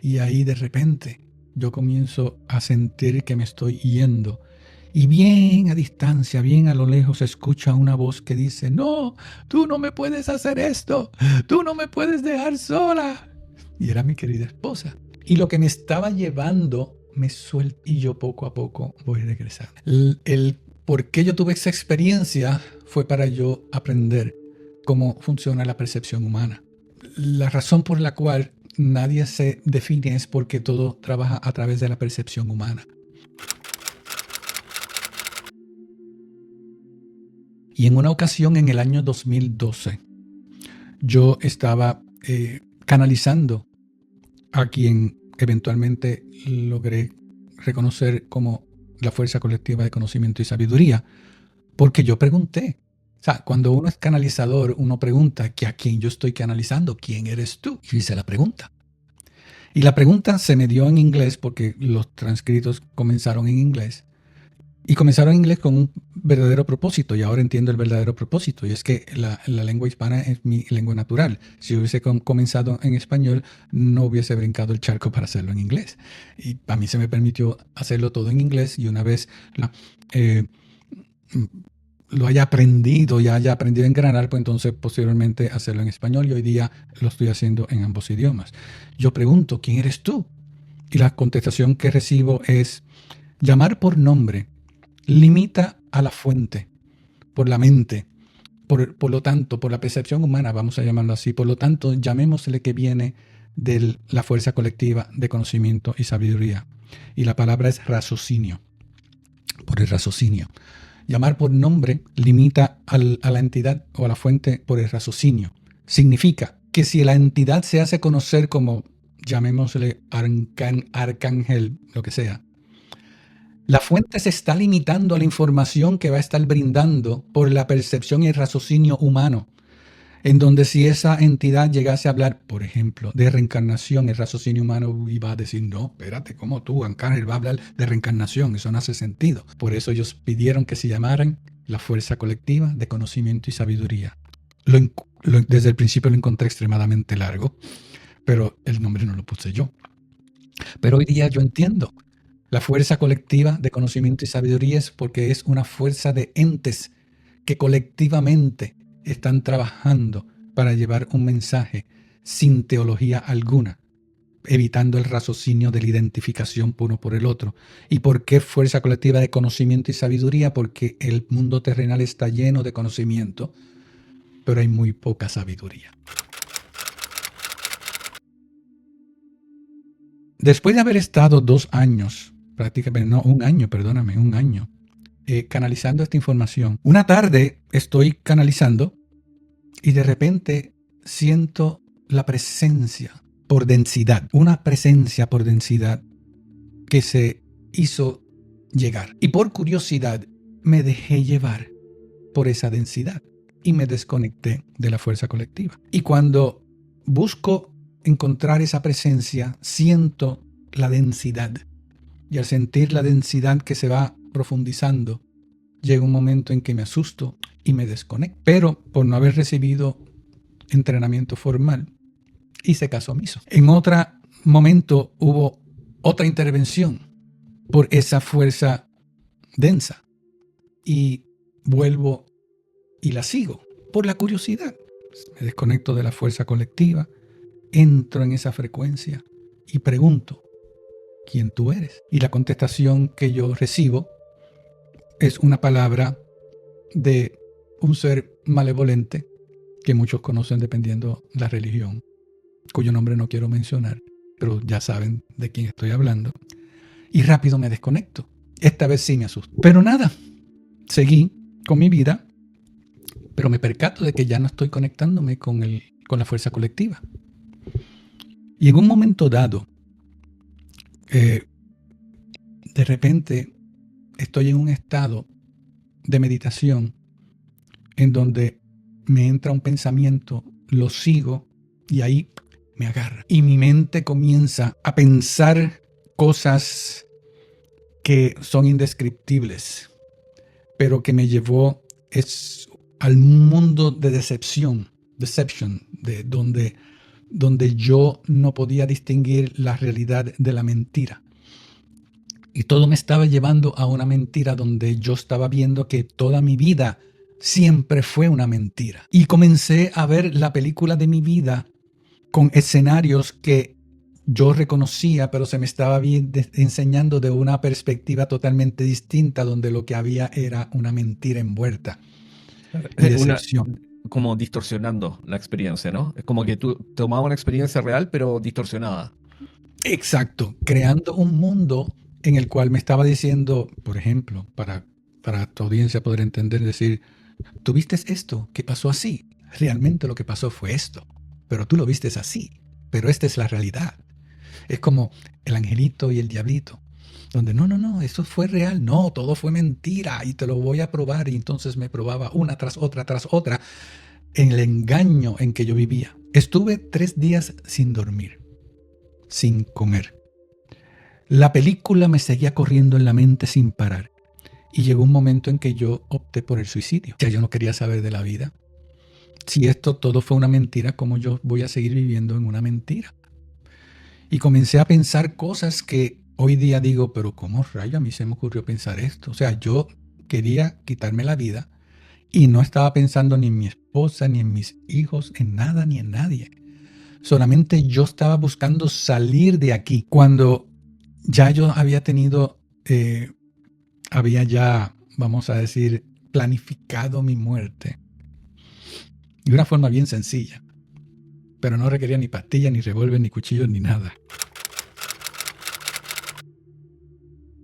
Y ahí de repente yo comienzo a sentir que me estoy yendo. Y bien a distancia, bien a lo lejos, se escucha una voz que dice, no, tú no me puedes hacer esto, tú no me puedes dejar sola. Y era mi querida esposa. Y lo que me estaba llevando me suelta y yo poco a poco voy a regresar. El por qué yo tuve esa experiencia fue para yo aprender cómo funciona la percepción humana. La razón por la cual nadie se define es porque todo trabaja a través de la percepción humana. Y en una ocasión en el año 2012, yo estaba canalizando a quien eventualmente logré reconocer como la fuerza colectiva de conocimiento y sabiduría, porque yo pregunté. O sea, cuando uno es canalizador, uno pregunta que a quién yo estoy canalizando, ¿quién eres tú? Y hice la pregunta. Y la pregunta se me dio en inglés porque los transcritos comenzaron en inglés. Y comenzaron en inglés con un verdadero propósito, y ahora entiendo el verdadero propósito, y es que la lengua hispana es mi lengua natural. Si hubiese comenzado en español, no hubiese brincado el charco para hacerlo en inglés. Y a mí se me permitió hacerlo todo en inglés, y una vez lo haya aprendido y haya aprendido a engranar, pues entonces posteriormente hacerlo en español, y hoy día lo estoy haciendo en ambos idiomas. Yo pregunto, ¿quién eres tú? Y la contestación que recibo es, llamar por nombre limita a la fuente, por la mente, por lo tanto, por la percepción humana, vamos a llamarlo así, por lo tanto, llamémosle que viene de la fuerza colectiva de conocimiento y sabiduría. Y la palabra es raciocinio, por el raciocinio. Llamar por nombre limita a la entidad o a la fuente por el raciocinio. Significa que si la entidad se hace conocer como, llamémosle arcángel, lo que sea, la fuente se está limitando a la información que va a estar brindando por la percepción y el raciocinio humano, en donde si esa entidad llegase a hablar, por ejemplo, de reencarnación, el raciocinio humano iba a decir, no, espérate, ¿cómo tú, Arcángel, va a hablar de reencarnación? Eso no hace sentido. Por eso ellos pidieron que se llamaran la fuerza colectiva de conocimiento y sabiduría. Desde el principio lo encontré extremadamente largo, pero el nombre no lo puse yo. Pero hoy día yo entiendo. La fuerza colectiva de conocimiento y sabiduría es porque es una fuerza de entes que colectivamente están trabajando para llevar un mensaje sin teología alguna, evitando el raciocinio de la identificación uno por el otro. ¿Y por qué fuerza colectiva de conocimiento y sabiduría? Porque el mundo terrenal está lleno de conocimiento, pero hay muy poca sabiduría. Después de haber estado 2 años, prácticamente, no, un año, canalizando esta información. Una tarde estoy canalizando y de repente siento la presencia por densidad, una presencia por densidad que se hizo llegar. Y por curiosidad me dejé llevar por esa densidad y me desconecté de la fuerza colectiva. Y cuando busco encontrar esa presencia, siento la densidad. Y al sentir la densidad que se va profundizando, llega un momento en que me asusto y me desconecto. Pero por no haber recibido entrenamiento formal, hice caso omiso. En otro momento hubo otra intervención por esa fuerza densa. Y vuelvo y la sigo por la curiosidad. Me desconecto de la fuerza colectiva, entro en esa frecuencia y pregunto, ¿quién tú eres? Y la contestación que yo recibo es una palabra de un ser malevolente que muchos conocen dependiendo la religión, cuyo nombre no quiero mencionar, pero ya saben de quién estoy hablando. Y rápido me desconecto. Esta vez sí me asusto. Pero nada, seguí con mi vida, pero me percato de que ya no estoy conectándome con la fuerza colectiva. Y en un momento dado, de repente estoy en un estado de meditación en donde me entra un pensamiento, lo sigo y ahí me agarra. Y mi mente comienza a pensar cosas que son indescriptibles, pero que me llevó es al mundo de deception, donde yo no podía distinguir la realidad de la mentira. Y todo me estaba llevando a una mentira donde yo estaba viendo que toda mi vida siempre fue una mentira. Y comencé a ver la película de mi vida con escenarios que yo reconocía, pero se me estaba enseñando de una perspectiva totalmente distinta, donde lo que había era una mentira envuelta y decepción. Como distorsionando la experiencia, ¿no? Es como que tú tomabas una experiencia real, pero distorsionada. Exacto, creando un mundo en el cual me estaba diciendo, por ejemplo, para tu audiencia poder entender, decir, ¿tú viste esto? ¿Qué pasó así? Realmente lo que pasó fue esto, pero tú lo viste así, pero esta es la realidad. Es como el angelito y el diablito, donde no, eso fue real, no, todo fue mentira y te lo voy a probar. Y entonces me probaba una tras otra, en el engaño en que yo vivía. Estuve 3 días sin dormir, sin comer. La película me seguía corriendo en la mente sin parar. Y llegó un momento en que yo opté por el suicidio. Ya yo no quería saber de la vida. Si esto todo fue una mentira, ¿cómo yo voy a seguir viviendo en una mentira? Y comencé a pensar cosas que hoy día digo, pero ¿cómo rayo a mí se me ocurrió pensar esto? O sea, yo quería quitarme la vida y no estaba pensando ni en mi esposa, ni en mis hijos, en nada, ni en nadie. Solamente yo estaba buscando salir de aquí. Cuando ya yo había tenido, había ya, vamos a decir, planificado mi muerte de una forma bien sencilla, pero no requería ni pastillas, ni revólver, ni cuchillos, ni nada.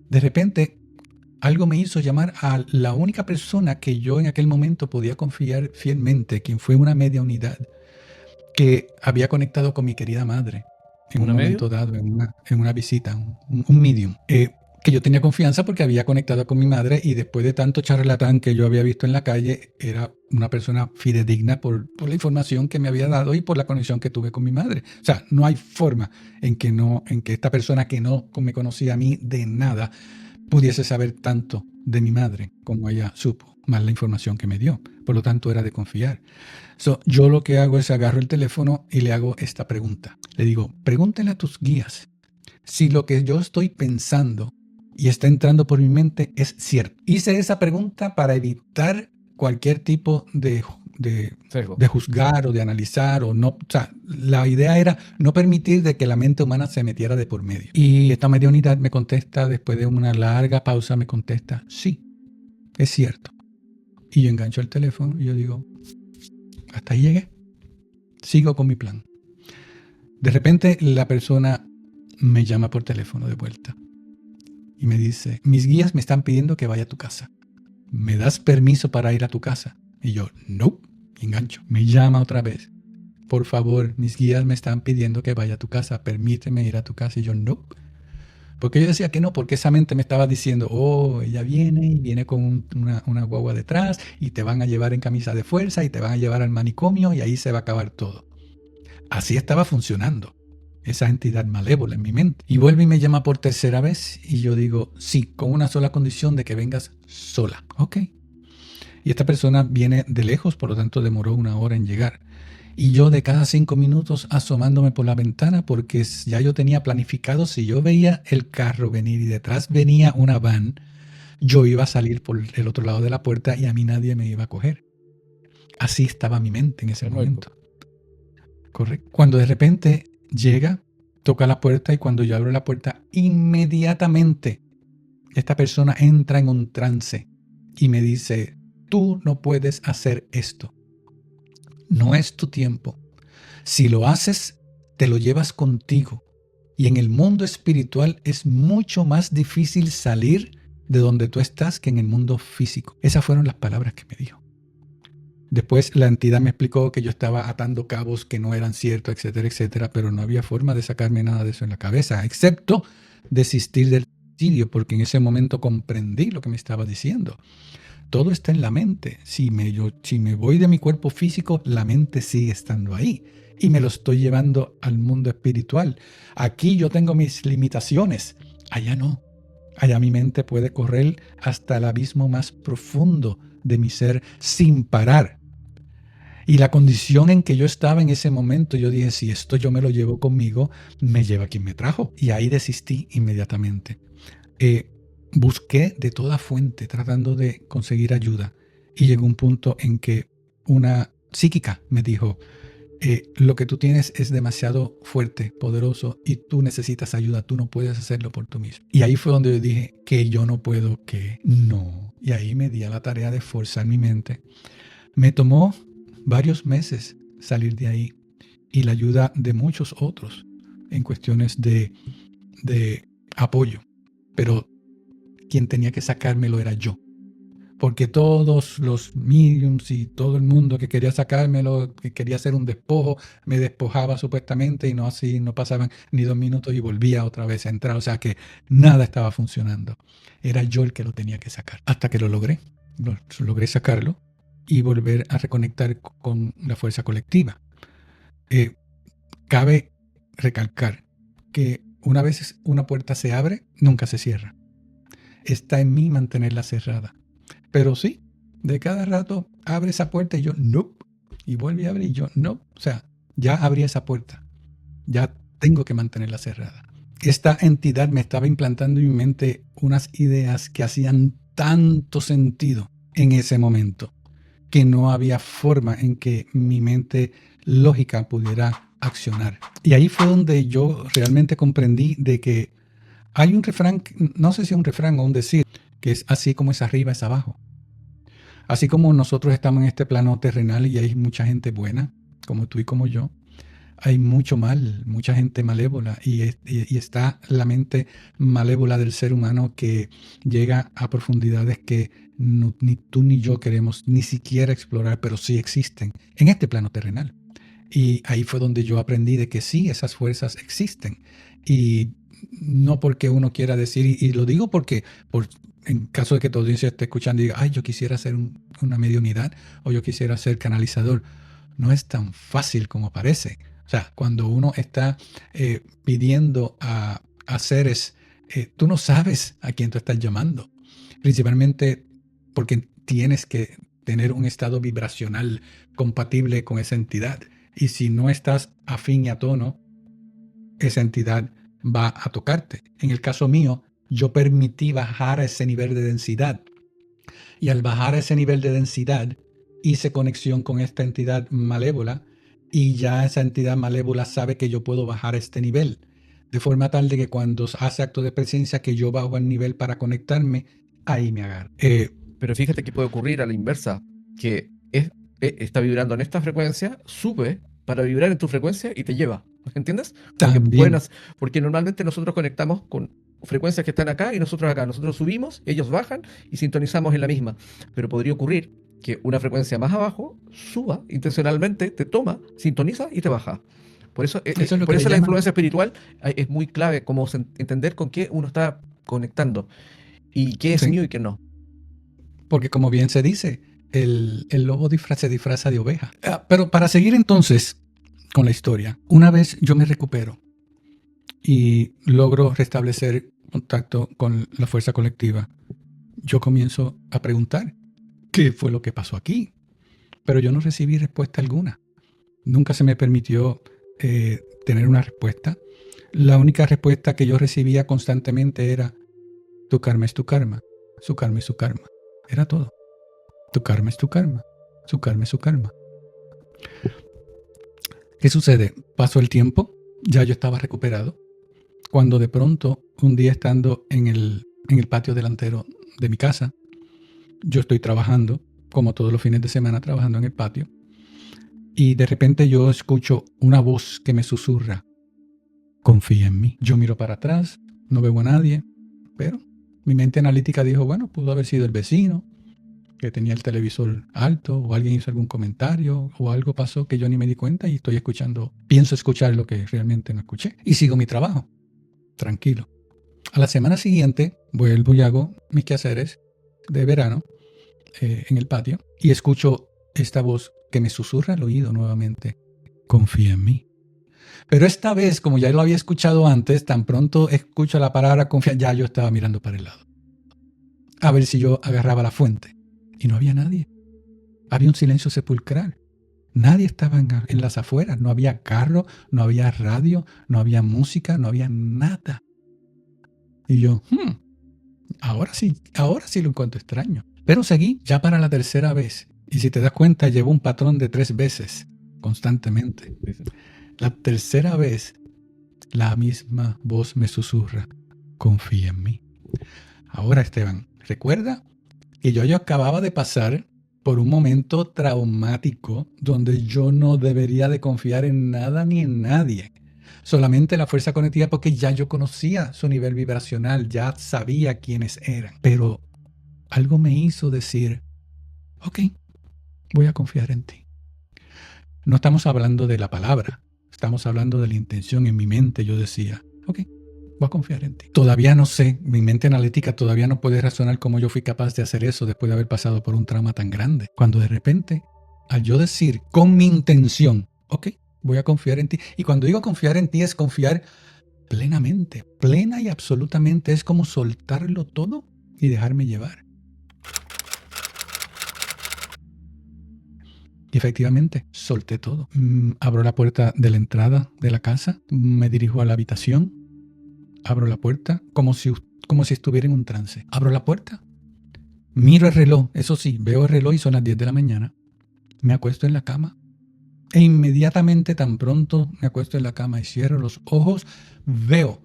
De repente, algo me hizo llamar a la única persona que yo en aquel momento podía confiar fielmente, quien fue una media unidad, que había conectado con mi querida madre en un momento dado, en una visita, un medium, que yo tenía confianza porque había conectado con mi madre y después de tanto charlatán que yo había visto en la calle, era una persona fidedigna por la información que me había dado y por la conexión que tuve con mi madre. O sea, no hay forma en que esta persona que no me conocía a mí de nada pudiese saber tanto de mi madre como ella supo, más la información que me dio. Por lo tanto, era de confiar. Yo lo que hago es agarro el teléfono y le hago esta pregunta. Le digo, pregúntale a tus guías si lo que yo estoy pensando y está entrando por mi mente es cierto. Hice esa pregunta para evitar cualquier tipo de juzgar o de analizar o no. O sea, la idea era no permitir de que la mente humana se metiera de por medio. Y esta media unidad me contesta, después de una larga pausa, me contesta, sí, es cierto. Y yo engancho el teléfono y yo digo, hasta ahí llegué. Sigo con mi plan. De repente la persona me llama por teléfono de vuelta y me dice, mis guías me están pidiendo que vaya a tu casa. ¿Me das permiso para ir a tu casa? Y yo, no, engancho. Me llama otra vez. Por favor, mis guías me están pidiendo que vaya a tu casa. Permíteme ir a tu casa. Y yo, no. Porque yo decía que no, porque esa mente me estaba diciendo, oh, ella viene y viene con una guagua detrás y te van a llevar en camisa de fuerza y te van a llevar al manicomio y ahí se va a acabar todo. Así estaba funcionando esa entidad malévola en mi mente. Y vuelve y me llama por tercera vez y yo digo, sí, con una sola condición de que vengas sola. Ok. Y esta persona viene de lejos, por lo tanto demoró 1 hora en llegar. Y yo de cada 5 minutos asomándome por la ventana porque ya yo tenía planificado, si yo veía el carro venir y detrás venía una van, yo iba a salir por el otro lado de la puerta y a mí nadie me iba a coger. Así estaba mi mente en ese momento. Correcto. Cuando de repente llega, toca la puerta y cuando yo abro la puerta, inmediatamente esta persona entra en un trance y me dice, tú no puedes hacer esto. No es tu tiempo. Si lo haces, te lo llevas contigo. Y en el mundo espiritual es mucho más difícil salir de donde tú estás que en el mundo físico. Esas fueron las palabras que me dijo. Después la entidad me explicó que yo estaba atando cabos que no eran ciertos, etcétera, etcétera, pero no había forma de sacarme nada de eso en la cabeza, excepto desistir del suicidio, porque en ese momento comprendí lo que me estaba diciendo. Todo está en la mente. Si me voy de mi cuerpo físico, la mente sigue estando ahí. Y me lo estoy llevando al mundo espiritual. Aquí yo tengo mis limitaciones. Allá no. Allá mi mente puede correr hasta el abismo más profundo de mi ser sin parar. Y la condición en que yo estaba en ese momento, yo dije, si esto yo me lo llevo conmigo, me lleva quien me trajo. Y ahí desistí inmediatamente. Busqué de toda fuente tratando de conseguir ayuda. Y llegó un punto en que una psíquica me dijo, lo que tú tienes es demasiado fuerte, poderoso, y tú necesitas ayuda, tú no puedes hacerlo por tú mismo. Y ahí fue donde yo dije que yo no puedo, que no. Y ahí me di a la tarea de forzar mi mente. Me tomó varios meses salir de ahí y la ayuda de muchos otros en cuestiones de apoyo. Pero quien tenía que sacármelo era yo. Porque todos los mediums y todo el mundo que quería sacármelo, que quería hacer un despojo, me despojaba supuestamente y no así, no pasaban ni 2 minutos y volvía otra vez a entrar. O sea que nada estaba funcionando. Era yo el que lo tenía que sacar. Hasta que lo logré. Logré sacarlo y volver a reconectar con la fuerza colectiva. Cabe recalcar que una vez una puerta se abre, nunca se cierra. Está en mí mantenerla cerrada. Pero sí, de cada rato abre esa puerta y yo, no. Y vuelve a abrir y yo, no. O sea, ya abrí esa puerta. Ya tengo que mantenerla cerrada. Esta entidad me estaba implantando en mi mente unas ideas que hacían tanto sentido en ese momento, que no había forma en que mi mente lógica pudiera accionar. Y ahí fue donde yo realmente comprendí de que hay un refrán, no sé si es un refrán o un decir, que es así como es arriba es abajo. Así como nosotros estamos en este plano terrenal y hay mucha gente buena, como tú y como yo, hay mucho mal, mucha gente malévola y está la mente malévola del ser humano que llega a profundidades que ni tú ni yo queremos ni siquiera explorar, pero sí existen en este plano terrenal. Y ahí fue donde yo aprendí de que sí, esas fuerzas existen. Y no porque uno quiera decir, y lo digo porque en caso de que tu audiencia esté escuchando y diga, ay, yo quisiera ser una mediunidad o yo quisiera ser canalizador, no es tan fácil como parece. O sea, cuando uno está pidiendo a seres, tú no sabes a quién tú estás llamando. Principalmente porque tienes que tener un estado vibracional compatible con esa entidad. Y si no estás afín y a tono, esa entidad va a tocarte. En el caso mío, yo permití bajar a ese nivel de densidad. Y al bajar a ese nivel de densidad, hice conexión con esta entidad malévola y ya esa entidad malévola sabe que yo puedo bajar a este nivel. De forma tal de que cuando hace acto de presencia que yo bajo al nivel para conectarme, ahí me agarra. Pero fíjate que puede ocurrir a la inversa, que está vibrando en esta frecuencia, sube para vibrar en tu frecuencia y te lleva. ¿Entiendes? También. Porque normalmente nosotros conectamos con frecuencias que están acá y nosotros acá. Nosotros subimos, ellos bajan y sintonizamos en la misma. Pero podría ocurrir que una frecuencia más abajo suba intencionalmente, te toma, sintoniza y te baja. Por eso, Eso es lo por que eso le la llaman. influencia espiritual es muy clave, como entender con qué uno está conectando y qué es Sí, mío y qué no. porque como bien se dice, el lobo se disfraza de oveja. Pero para seguir entonces con la historia, una vez yo me recupero y logro restablecer contacto con la fuerza colectiva, yo comienzo a preguntar qué fue lo que pasó aquí. Pero yo no recibí respuesta alguna. Nunca se me permitió tener una respuesta. La única respuesta que yo recibía constantemente era, tu karma es tu karma, su karma es su karma. Era todo. Tu karma es tu karma, su karma es su karma. ¿Qué sucede? Pasó el tiempo, ya yo estaba recuperado, cuando de pronto, un día estando en el patio delantero de mi casa, yo estoy trabajando, como todos los fines de semana, trabajando en el patio, y de repente yo escucho una voz que me susurra, confía en mí. Yo miro para atrás, no veo a nadie, pero mi mente analítica dijo, bueno, pudo haber sido el vecino que tenía el televisor alto, o alguien hizo algún comentario, o algo pasó que yo ni me di cuenta y estoy escuchando, pienso escuchar lo que realmente no escuché. Y sigo mi trabajo, tranquilo. A la semana siguiente vuelvo y hago mis quehaceres de verano en el patio y escucho esta voz que me susurra al oído nuevamente, confía en mí. Pero esta vez, como ya lo había escuchado antes, tan pronto escucho la palabra confiar, ya yo estaba mirando para el lado. A ver si yo agarraba la fuente. Y no había nadie. Había un silencio sepulcral. Nadie estaba en las afueras. No había carro, no había radio, no había música, no había nada. Y yo, ahora sí lo encuentro extraño. Pero seguí ya para la tercera vez. Y si te das cuenta, llevo un patrón de 3 veces constantemente. La tercera vez, la misma voz me susurra, confía en mí. Ahora, Esteban, recuerda que yo acababa de pasar por un momento traumático donde yo no debería de confiar en nada ni en nadie. Solamente la fuerza conectiva, porque ya yo conocía su nivel vibracional, ya sabía quiénes eran. Pero algo me hizo decir, ok, voy a confiar en ti. No estamos hablando de la palabra, estamos hablando de la intención. En mi mente yo decía, ok, voy a confiar en ti. Todavía no sé, mi mente analítica todavía no puede razonar cómo yo fui capaz de hacer eso después de haber pasado por un trauma tan grande. Cuando de repente, al yo decir con mi intención, ok, voy a confiar en ti. Y cuando digo confiar en ti es confiar plenamente, plena y absolutamente. Es como soltarlo todo y dejarme llevar. Y efectivamente, solté todo. Abro la puerta de la entrada de la casa, me dirijo a la habitación, abro la puerta como si estuviera en un trance. Abro la puerta, miro el reloj, eso sí, veo el reloj y son las 10 de la mañana. Me acuesto en la cama e inmediatamente, tan pronto me acuesto en la cama y cierro los ojos, veo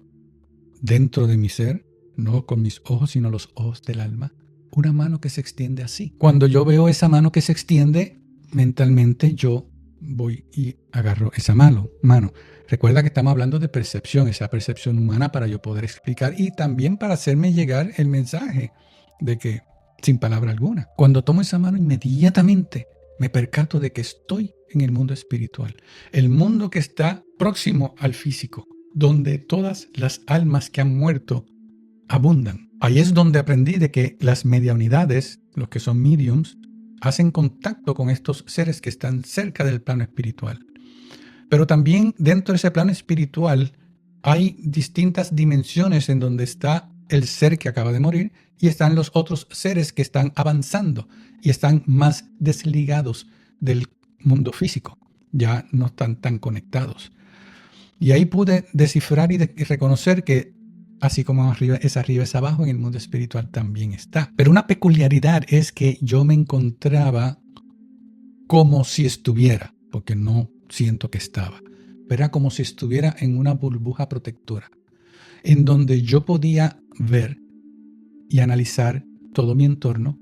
dentro de mi ser, no con mis ojos, sino los ojos del alma, una mano que se extiende así. Cuando yo veo esa mano que se extiende, mentalmente yo voy y agarro esa mano. Recuerda que estamos hablando de percepción, esa percepción humana para yo poder explicar y también para hacerme llegar el mensaje de que sin palabra alguna. Cuando tomo esa mano, inmediatamente me percato de que estoy en el mundo espiritual, el mundo que está próximo al físico, donde todas las almas que han muerto abundan. Ahí es donde aprendí de que las mediunidades, los que son mediums, hacen contacto con estos seres que están cerca del plano espiritual. Pero también dentro de ese plano espiritual hay distintas dimensiones en donde está el ser que acaba de morir y están los otros seres que están avanzando y están más desligados del mundo físico. Ya no están tan conectados. Y ahí pude descifrar y reconocer que así como arriba es abajo, en el mundo espiritual también está. Pero una peculiaridad es que yo me encontraba como si estuviera, porque no siento que estaba, pero era como si estuviera en una burbuja protectora, en donde yo podía ver y analizar todo mi entorno,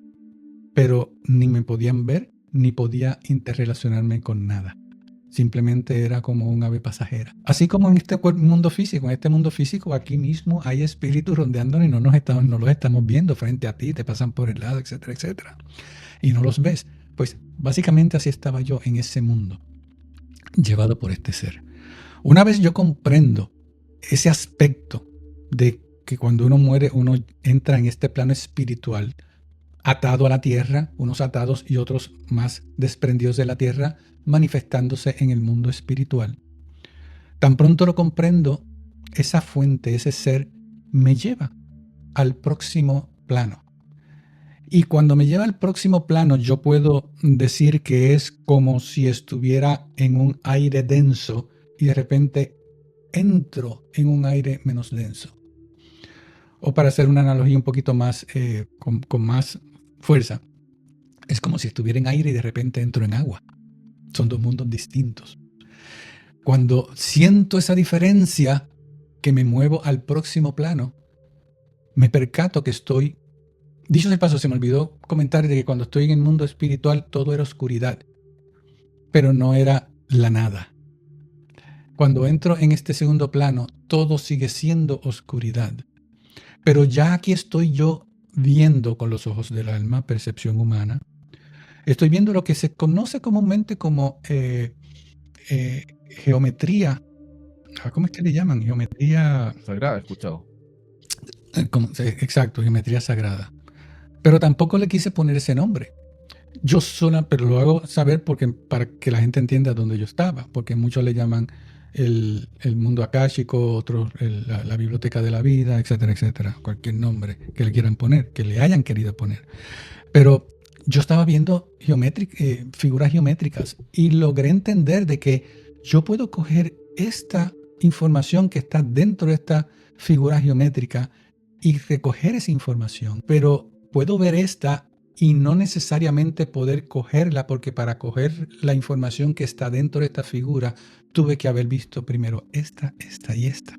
pero ni me podían ver, ni podía interrelacionarme con nada. Simplemente era como un ave pasajera. Así como en este mundo físico, aquí mismo hay espíritus rondeando y no los estamos viendo frente a ti, te pasan por el lado, etcétera, etcétera. Y no los ves. Pues básicamente así estaba yo en ese mundo, llevado por este ser. Una vez yo comprendo ese aspecto de que cuando uno muere, uno entra en este plano espiritual, atado a la tierra, unos atados y otros más desprendidos de la tierra, manifestándose en el mundo espiritual. Tan pronto lo comprendo, esa fuente, ese ser, me lleva al próximo plano. Y cuando me lleva al próximo plano, yo puedo decir que es como si estuviera en un aire denso y de repente entro en un aire menos denso. O para hacer una analogía un poquito más, con más fuerza, es como si estuviera en aire y de repente entro en agua. Son dos mundos distintos. Cuando siento esa diferencia, que me muevo al próximo plano, me percato que estoy... Dicho sea de paso, se me olvidó comentar de que cuando estoy en el mundo espiritual todo era oscuridad, pero no era la nada. Cuando entro en este segundo plano, todo sigue siendo oscuridad. Pero ya aquí estoy yo viendo con los ojos del alma, percepción humana. Estoy viendo lo que se conoce comúnmente como geometría. ¿Cómo es que le llaman? Geometría sagrada, he escuchado. Exacto, geometría sagrada. Pero tampoco le quise poner ese nombre. Pero lo hago saber para que la gente entienda dónde yo estaba, porque muchos le llaman el mundo akáshico, otros la biblioteca de la vida, etcétera, etcétera. Cualquier nombre que le quieran poner, que le hayan querido poner. Pero yo estaba viendo figuras geométricas y logré entender de que yo puedo coger esta información que está dentro de esta figura geométrica y recoger esa información, pero puedo ver esta y no necesariamente poder cogerla, porque para coger la información que está dentro de esta figura tuve que haber visto primero esta y esta.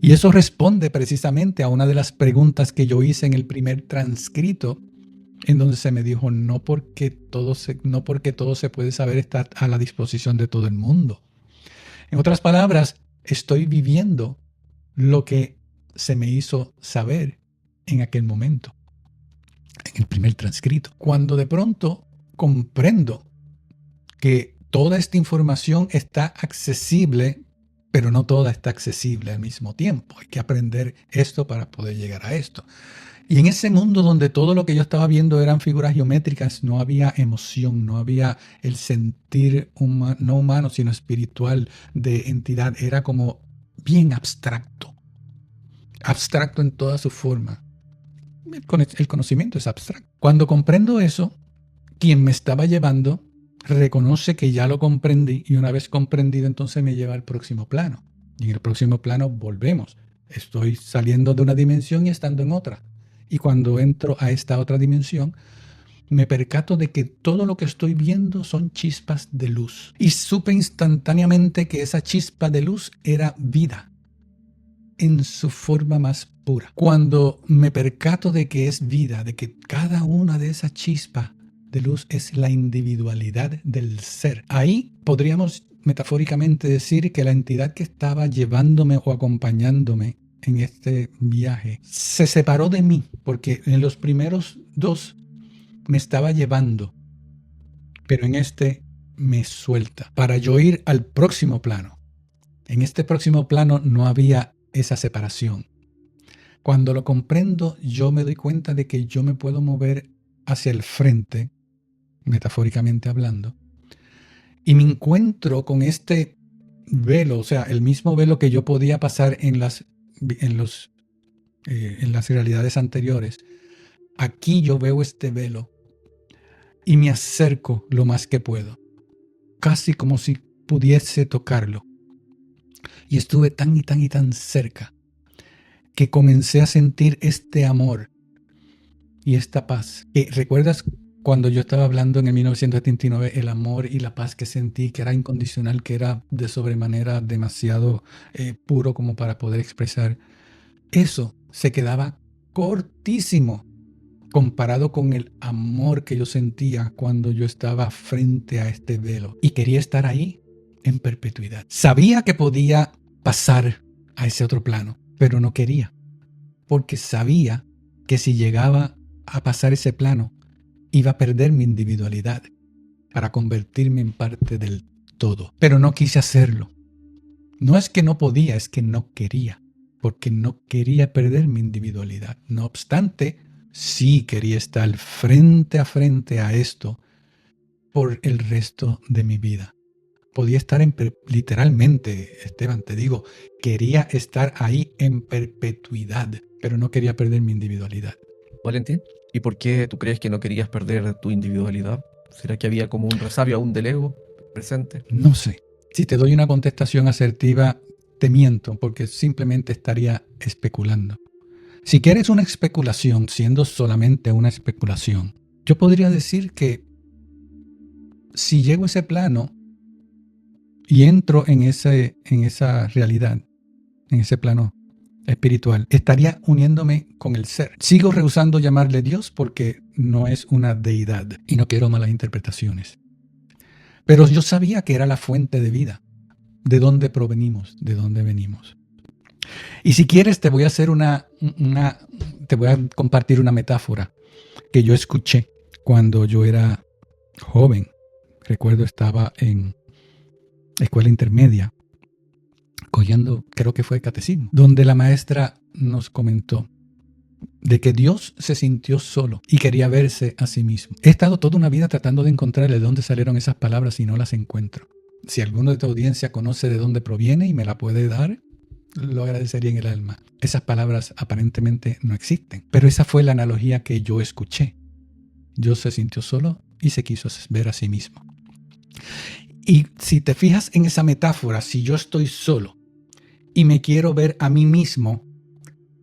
Y eso responde precisamente a una de las preguntas que yo hice en el primer transcrito, en donde se me dijo, no porque todo se puede saber está a la disposición de todo el mundo. En otras palabras, estoy viviendo lo que se me hizo saber en aquel momento, en el primer transcrito. Cuando de pronto comprendo que toda esta información está accesible, pero no toda está accesible al mismo tiempo. Hay que aprender esto para poder llegar a esto. Y en ese mundo donde todo lo que yo estaba viendo eran figuras geométricas, no había emoción, no había el sentir no humano, sino espiritual de entidad. Era como bien abstracto. Abstracto en toda su forma. El conocimiento es abstracto. Cuando comprendo eso, quien me estaba llevando reconoce que ya lo comprendí, y una vez comprendido, entonces me lleva al próximo plano. Y en el próximo plano volvemos. Estoy saliendo de una dimensión y estando en otra. Y cuando entro a esta otra dimensión, me percato de que todo lo que estoy viendo son chispas de luz. Y supe instantáneamente que esa chispa de luz era vida en su forma más pura. Cuando me percato de que es vida, de que cada una de esas chispas de luz es la individualidad del ser, ahí podríamos metafóricamente decir que la entidad que estaba llevándome o acompañándome en este viaje se separó de mí, porque en los primeros dos me estaba llevando, pero en este me suelta para yo ir al próximo plano. En este próximo plano no había esa separación. Cuando lo comprendo, yo me doy cuenta de que yo me puedo mover hacia el frente, metafóricamente hablando, y me encuentro con este velo, o sea, el mismo velo que yo podía pasar en las realidades anteriores. Aquí yo veo este velo y me acerco lo más que puedo, casi como si pudiese tocarlo. Y estuve tan y tan y tan cerca que comencé a sentir este amor y esta paz. ¿Recuerdas cuando yo estaba hablando en el 1979, el amor y la paz que sentí, que era incondicional, que era de sobremanera demasiado puro como para poder expresar? Eso se quedaba cortísimo comparado con el amor que yo sentía cuando yo estaba frente a este velo. Y quería estar ahí en perpetuidad. Sabía que podía pasar a ese otro plano, pero no quería, porque sabía que si llegaba a pasar ese plano, iba a perder mi individualidad para convertirme en parte del todo. Pero no quise hacerlo. No es que no podía, es que no quería, porque no quería perder mi individualidad. No obstante, sí quería estar frente a esto por el resto de mi vida. Podía estar literalmente, Esteban, te digo, quería estar ahí en perpetuidad, pero no quería perder mi individualidad. Valentín, ¿y por qué tú crees que no querías perder tu individualidad? ¿Será que había como un resabio aún del ego presente? No sé. Si te doy una contestación asertiva, te miento, porque simplemente estaría especulando. Si quieres una especulación, siendo solamente una especulación, yo podría decir que si llego a ese plano y entro en esa realidad, en ese plano espiritual, estaría uniéndome con el ser. Sigo rehusando llamarle Dios porque no es una deidad y no quiero malas interpretaciones. Pero yo sabía que era la fuente de vida, de dónde provenimos, de dónde venimos. Y si quieres te voy a hacer te voy a compartir una metáfora que yo escuché cuando yo era joven. Recuerdo estaba en escuela intermedia, cogiendo, creo que fue catecismo, donde la maestra nos comentó de que Dios se sintió solo y quería verse a sí mismo. He estado toda una vida tratando de encontrarle de dónde salieron esas palabras y no las encuentro. Si alguno de tu audiencia conoce de dónde proviene y me la puede dar, lo agradecería en el alma. Esas palabras aparentemente no existen, pero esa fue la analogía que yo escuché. Dios se sintió solo y se quiso ver a sí mismo. Y si te fijas en esa metáfora, si yo estoy solo y me quiero ver a mí mismo,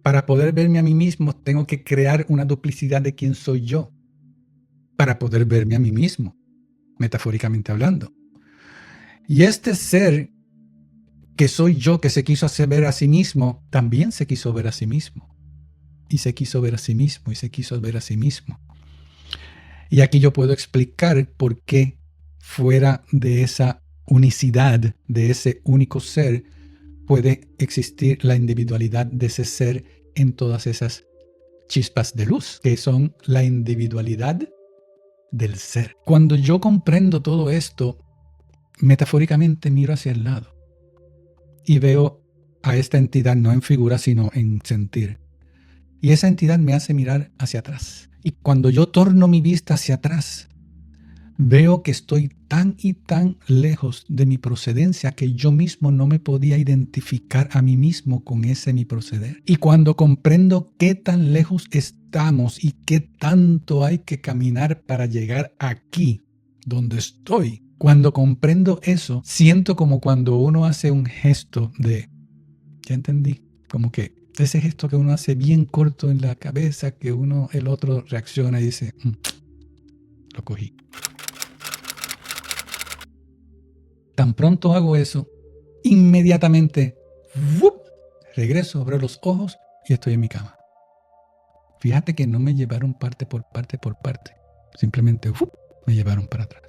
para poder verme a mí mismo tengo que crear una duplicidad de quién soy yo, para poder verme a mí mismo, metafóricamente hablando. Y este ser que soy yo, que se quiso hacer ver a sí mismo, también se quiso ver a sí mismo. Y se quiso ver a sí mismo, y se quiso ver a sí mismo. Y aquí yo puedo explicar por qué fuera de esa unicidad, de ese único ser, puede existir la individualidad de ese ser en todas esas chispas de luz, que son la individualidad del ser. Cuando yo comprendo todo esto, metafóricamente miro hacia el lado y veo a esta entidad no en figura, sino en sentir. Y esa entidad me hace mirar hacia atrás. Y cuando yo torno mi vista hacia atrás, veo que estoy tan y tan lejos de mi procedencia que yo mismo no me podía identificar a mí mismo con ese mi proceder. Y cuando comprendo qué tan lejos estamos y qué tanto hay que caminar para llegar aquí, donde estoy, cuando comprendo eso, siento como cuando uno hace un gesto de, ya entendí, como que ese gesto que uno hace bien corto en la cabeza, que el otro reacciona y dice, lo cogí. Tan pronto hago eso, inmediatamente ¡wup!, regreso, abro los ojos y estoy en mi cama. Fíjate que no me llevaron parte por parte por parte. Simplemente ¡wup!, me llevaron para atrás.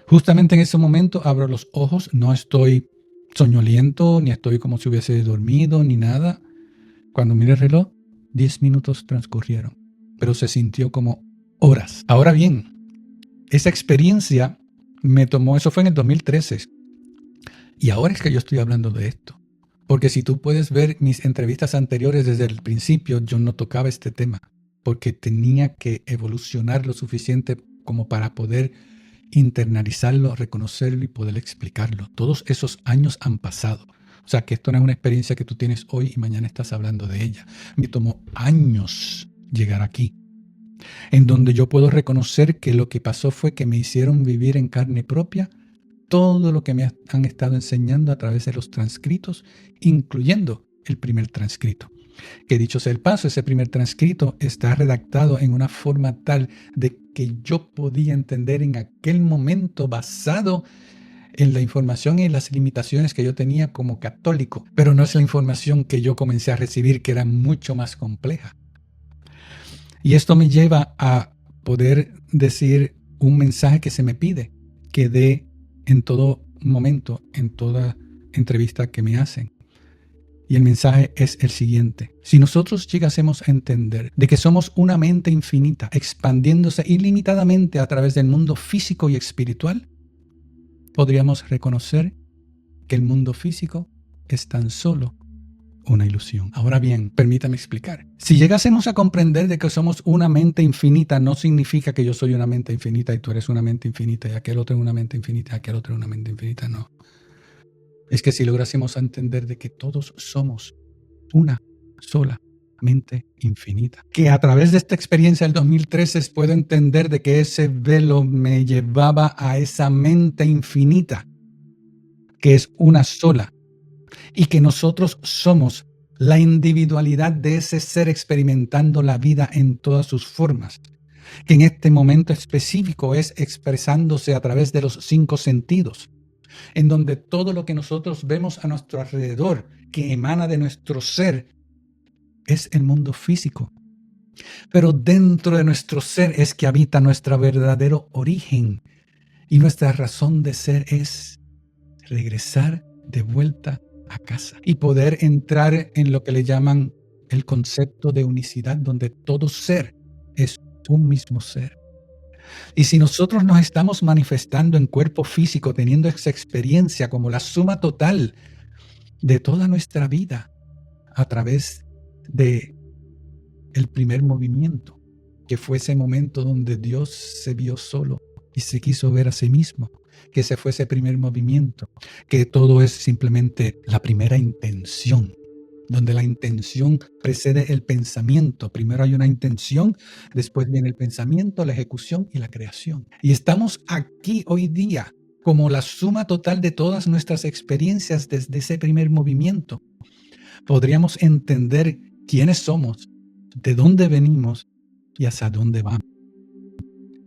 Justamente en ese momento abro los ojos, no estoy soñoliento, ni estoy como si hubiese dormido, ni nada. Cuando miré el reloj, 10 minutos transcurrieron, pero se sintió como horas. Ahora bien, esa experiencia me tomó, eso fue en el 2013. Y ahora es que yo estoy hablando de esto. Porque si tú puedes ver mis entrevistas anteriores desde el principio, yo no tocaba este tema. Porque tenía que evolucionar lo suficiente como para poder internalizarlo, reconocerlo y poder explicarlo. Todos esos años han pasado. O sea, que esto no es una experiencia que tú tienes hoy y mañana estás hablando de ella. Me tomó años llegar aquí, en donde yo puedo reconocer que lo que pasó fue que me hicieron vivir en carne propia todo lo que me han estado enseñando a través de los transcritos, incluyendo el primer transcrito. Que dicho sea el paso, ese primer transcrito está redactado en una forma tal de que yo podía entender en aquel momento, basado en la información y las limitaciones que yo tenía como católico, pero no es la información que yo comencé a recibir, que era mucho más compleja. Y esto me lleva a poder decir un mensaje que se me pide, que dé en todo momento, en toda entrevista que me hacen. Y el mensaje es el siguiente. Si nosotros llegásemos a entender de que somos una mente infinita, expandiéndose ilimitadamente a través del mundo físico y espiritual, podríamos reconocer que el mundo físico es tan solo una ilusión. Ahora bien, permítame explicar. Si llegásemos a comprender de que somos una mente infinita, no significa que yo soy una mente infinita y tú eres una mente infinita y aquel otro es una mente infinita y aquel otro es una mente infinita, no. Es que si lográsemos entender de que todos somos una sola mente infinita, que a través de esta experiencia del 2013 puedo entender de que ese velo me llevaba a esa mente infinita, que es una sola, y que nosotros somos la individualidad de ese ser experimentando la vida en todas sus formas, que en este momento específico es expresándose a través de los 5 sentidos, en donde todo lo que nosotros vemos a nuestro alrededor, que emana de nuestro ser, es el mundo físico. Pero dentro de nuestro ser es que habita nuestro verdadero origen, y nuestra razón de ser es regresar de vuelta a casa y poder entrar en lo que le llaman el concepto de unicidad, donde todo ser es un mismo ser. Y si nosotros nos estamos manifestando en cuerpo físico, teniendo esa experiencia como la suma total de toda nuestra vida a través de el primer movimiento, que fue ese momento donde Dios se vio solo y se quiso ver a sí mismo, que ese fue ese primer movimiento, que todo es simplemente la primera intención, donde la intención precede el pensamiento. Primero hay una intención, después viene el pensamiento, la ejecución y la creación. Y estamos aquí hoy día como la suma total de todas nuestras experiencias desde ese primer movimiento. Podríamos entender quiénes somos, de dónde venimos y hacia dónde vamos.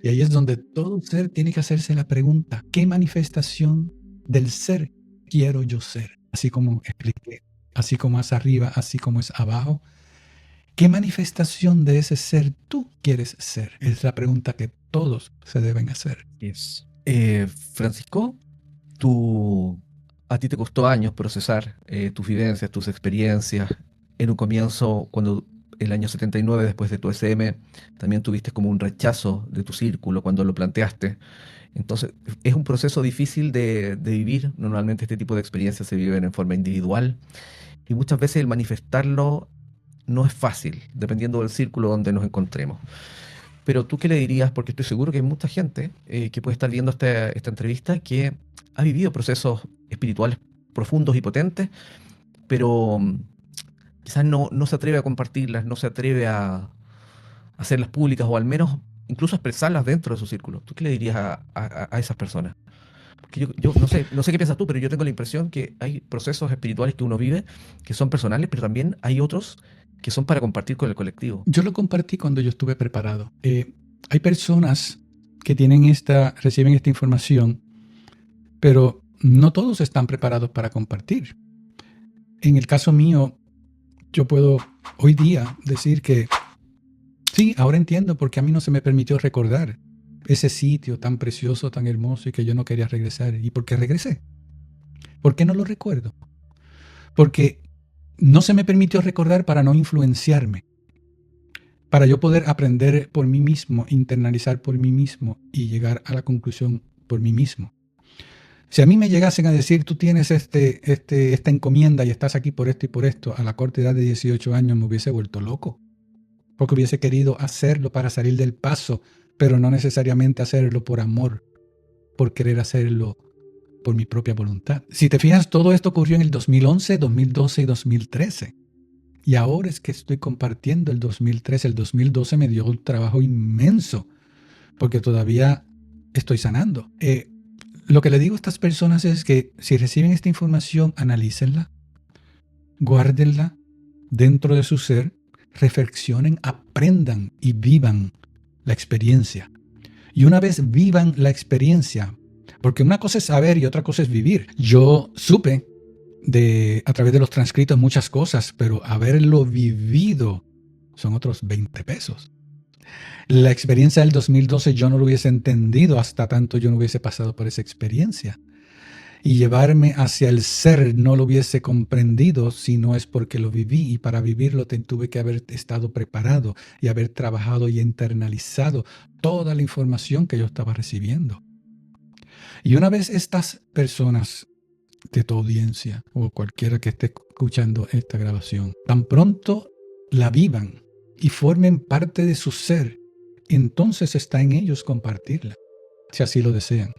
Y ahí es donde todo ser tiene que hacerse la pregunta, ¿qué manifestación del ser quiero yo ser? Así como expliqué, así como es arriba, así como es abajo. ¿Qué manifestación de ese ser tú quieres ser? Es la pregunta que todos se deben hacer. Yes. Francisco, a ti te costó años procesar tus vivencias, tus experiencias. En un comienzo, cuando el año 79, después de tu SM, también tuviste como un rechazo de tu círculo cuando lo planteaste. Entonces, es un proceso difícil de vivir. Normalmente este tipo de experiencias se viven en forma individual y muchas veces el manifestarlo no es fácil, dependiendo del círculo donde nos encontremos. Pero tú qué le dirías, porque estoy seguro que hay mucha gente que puede estar viendo esta entrevista que ha vivido procesos espirituales profundos y potentes, pero quizás no se atreve a compartirlas, no se atreve a hacerlas públicas o al menos incluso expresarlas dentro de su círculo. ¿Tú qué le dirías a esas personas? Porque yo no sé qué piensas tú, pero yo tengo la impresión que hay procesos espirituales que uno vive que son personales, pero también hay otros que son para compartir con el colectivo. Yo lo compartí cuando yo estuve preparado. Hay personas que reciben esta información, pero no todos están preparados para compartir. En el caso mío, yo puedo hoy día decir que sí, ahora entiendo por qué a mí no se me permitió recordar ese sitio tan precioso, tan hermoso y que yo no quería regresar. ¿Y por qué regresé? ¿Por qué no lo recuerdo? Porque no se me permitió recordar para no influenciarme, para yo poder aprender por mí mismo, internalizar por mí mismo y llegar a la conclusión por mí mismo. Si a mí me llegasen a decir, tú tienes esta encomienda y estás aquí por esto y por esto, a la corta edad de 18 años me hubiese vuelto loco, porque hubiese querido hacerlo para salir del paso, pero no necesariamente hacerlo por amor, por querer hacerlo por mi propia voluntad. Si te fijas, todo esto ocurrió en el 2011, 2012 y 2013. Y ahora es que estoy compartiendo el 2013. El 2012 me dio un trabajo inmenso, porque todavía estoy sanando. Lo que le digo a estas personas es que si reciben esta información, analícenla, guárdenla dentro de su ser, reflexionen, aprendan y vivan la experiencia. Y una vez vivan la experiencia, porque una cosa es saber y otra cosa es vivir. Yo supe a través de los transcritos muchas cosas, pero haberlo vivido son otros 20 pesos. La experiencia del 2012 yo no lo hubiese entendido hasta tanto yo no hubiese pasado por esa experiencia. Y llevarme hacia el ser no lo hubiese comprendido si no es porque lo viví. Y para vivirlo tuve que haber estado preparado y haber trabajado y internalizado toda la información que yo estaba recibiendo. Y una vez estas personas de tu audiencia o cualquiera que esté escuchando esta grabación, tan pronto la vivan y formen parte de su ser, entonces está en ellos compartirla, si así lo desean.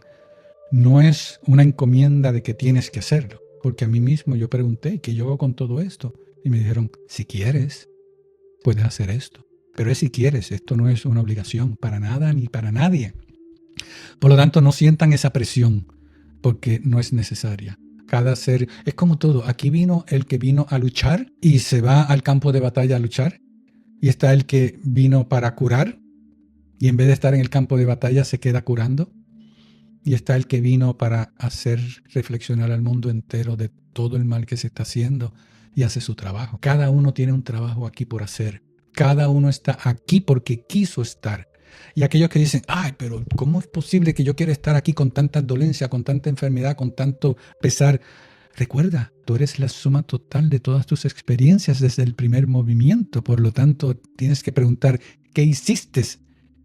No es una encomienda de que tienes que hacerlo, porque a mí mismo yo pregunté, ¿qué yo hago con todo esto? Y me dijeron, si quieres, puedes hacer esto. Pero es si quieres, esto no es una obligación para nada ni para nadie. Por lo tanto, no sientan esa presión, porque no es necesaria. Cada ser, es como todo, aquí vino el que vino a luchar y se va al campo de batalla a luchar, y está el que vino para curar, y en vez de estar en el campo de batalla se queda curando. Y está el que vino para hacer reflexionar al mundo entero de todo el mal que se está haciendo y hace su trabajo. Cada uno tiene un trabajo aquí por hacer. Cada uno está aquí porque quiso estar. Y aquellos que dicen, ay, pero ¿cómo es posible que yo quiera estar aquí con tanta dolencia, con tanta enfermedad, con tanto pesar? Recuerda, tú eres la suma total de todas tus experiencias desde el primer movimiento. Por lo tanto, tienes que preguntar, ¿qué hiciste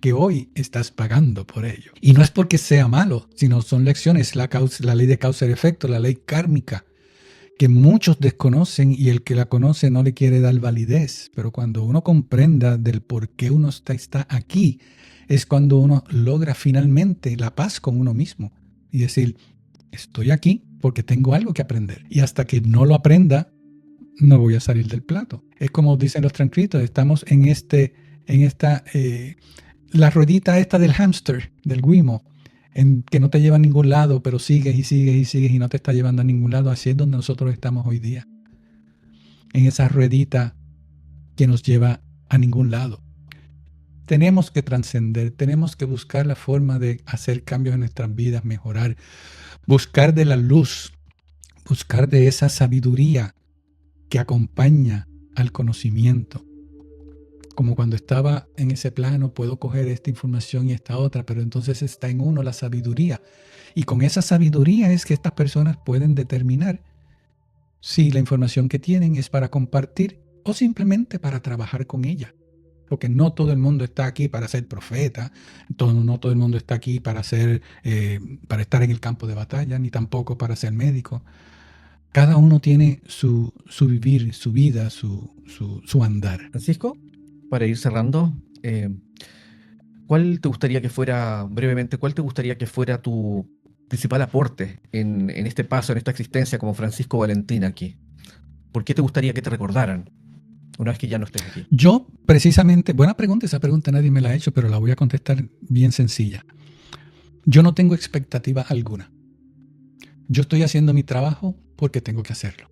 que hoy estás pagando por ello? Y no es porque sea malo, sino son lecciones, la ley de causa y efecto, la ley kármica, que muchos desconocen y el que la conoce no le quiere dar validez. Pero cuando uno comprenda del por qué uno está aquí, es cuando uno logra finalmente la paz con uno mismo y decir, estoy aquí porque tengo algo que aprender. Y hasta que no lo aprenda, no voy a salir del plato. Es como dicen los transcritos, estamos en la ruedita esta del hámster, del Wimo, en que no te lleva a ningún lado, pero sigues y sigues y sigues y no te está llevando a ningún lado. Así es donde nosotros estamos hoy día. En esa ruedita que nos lleva a ningún lado. Tenemos que trascender, tenemos que buscar la forma de hacer cambios en nuestras vidas, mejorar, buscar de la luz, buscar de esa sabiduría que acompaña al conocimiento. Como cuando estaba en ese plano, puedo coger esta información y esta otra, pero entonces está en uno la sabiduría. Y con esa sabiduría es que estas personas pueden determinar si la información que tienen es para compartir o simplemente para trabajar con ella. Porque no todo el mundo está aquí para ser profeta, no todo el mundo está aquí para estar en el campo de batalla, ni tampoco para ser médico. Cada uno tiene su vivir, su vida, su andar. Francisco, para ir cerrando, ¿cuál te gustaría que fuera, brevemente, cuál te gustaría que fuera tu principal aporte en este paso, en esta existencia como Francisco Valentín aquí? ¿Por qué te gustaría que te recordaran una vez que ya no estés aquí? Yo, precisamente, buena pregunta, esa pregunta nadie me la ha hecho, pero la voy a contestar bien sencilla. Yo no tengo expectativa alguna. Yo estoy haciendo mi trabajo porque tengo que hacerlo.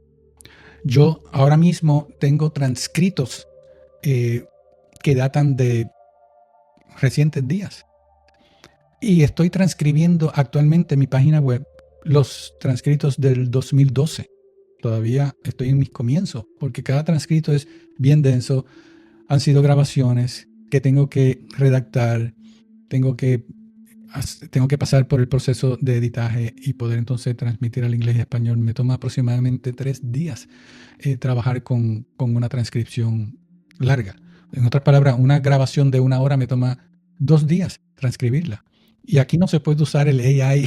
Yo ahora mismo tengo transcritos que datan de recientes días. Y estoy transcribiendo actualmente en mi página web los transcritos del 2012. Todavía estoy en mis comienzos, porque cada transcrito es bien denso. Han sido grabaciones que tengo que redactar, tengo que pasar por el proceso de editaje y poder entonces transmitir al inglés y español. Me toma aproximadamente 3 días trabajar con una transcripción larga. En otras palabras, una grabación de 1 hora me toma 2 días transcribirla. Y aquí no se puede usar el AI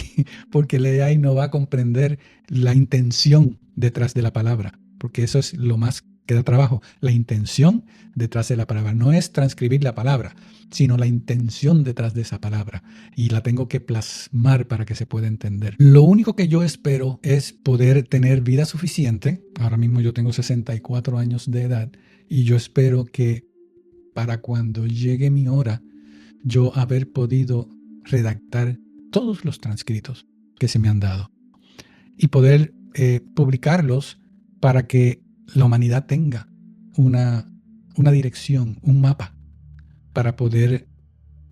porque el AI no va a comprender la intención detrás de la palabra, porque eso es lo más que da trabajo. La intención detrás de la palabra no es transcribir la palabra, sino la intención detrás de esa palabra. Y la tengo que plasmar para que se pueda entender. Lo único que yo espero es poder tener vida suficiente. Ahora mismo yo tengo 64 años de edad y yo espero que para cuando llegue mi hora, yo haber podido redactar todos los transcritos que se me han dado y poder publicarlos para que la humanidad tenga una dirección, un mapa para poder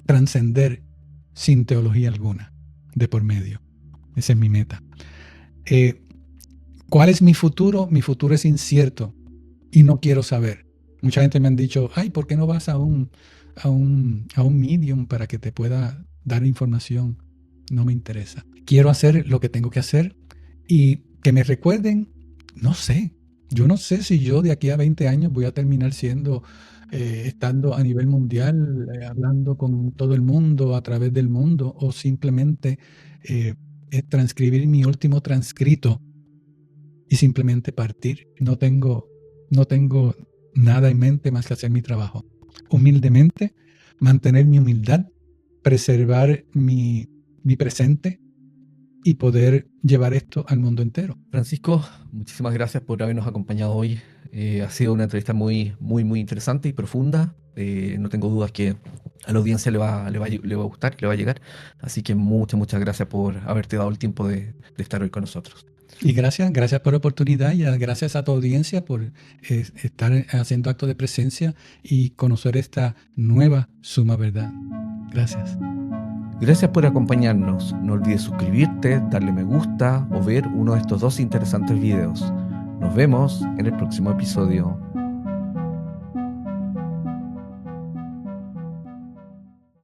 trascender sin teología alguna de por medio. Esa es mi meta. ¿Cuál es mi futuro? Mi futuro es incierto y no quiero saber. Mucha gente me han dicho, ay, ¿por qué no vas a un medium para que te pueda dar información? No me interesa. Quiero hacer lo que tengo que hacer y que me recuerden, no sé. Yo no sé si yo de aquí a 20 años voy a terminar estando a nivel mundial, hablando con todo el mundo, a través del mundo, o simplemente transcribir mi último transcrito y simplemente partir. No tengo nada en mente más que hacer mi trabajo. Humildemente, mantener mi humildad, preservar mi presente y poder llevar esto al mundo entero. Francisco, muchísimas gracias por habernos acompañado hoy. Ha sido una entrevista muy, muy, muy interesante y profunda. No tengo dudas que a la audiencia le va a gustar, le va a llegar. Así que muchas gracias por haberte dado el tiempo de estar hoy con nosotros. Y gracias por la oportunidad y gracias a tu audiencia por estar haciendo acto de presencia y conocer esta nueva suma verdad. Gracias. Gracias por acompañarnos. No olvides suscribirte, darle me gusta o ver uno de estos 2 interesantes videos. Nos vemos en el próximo episodio.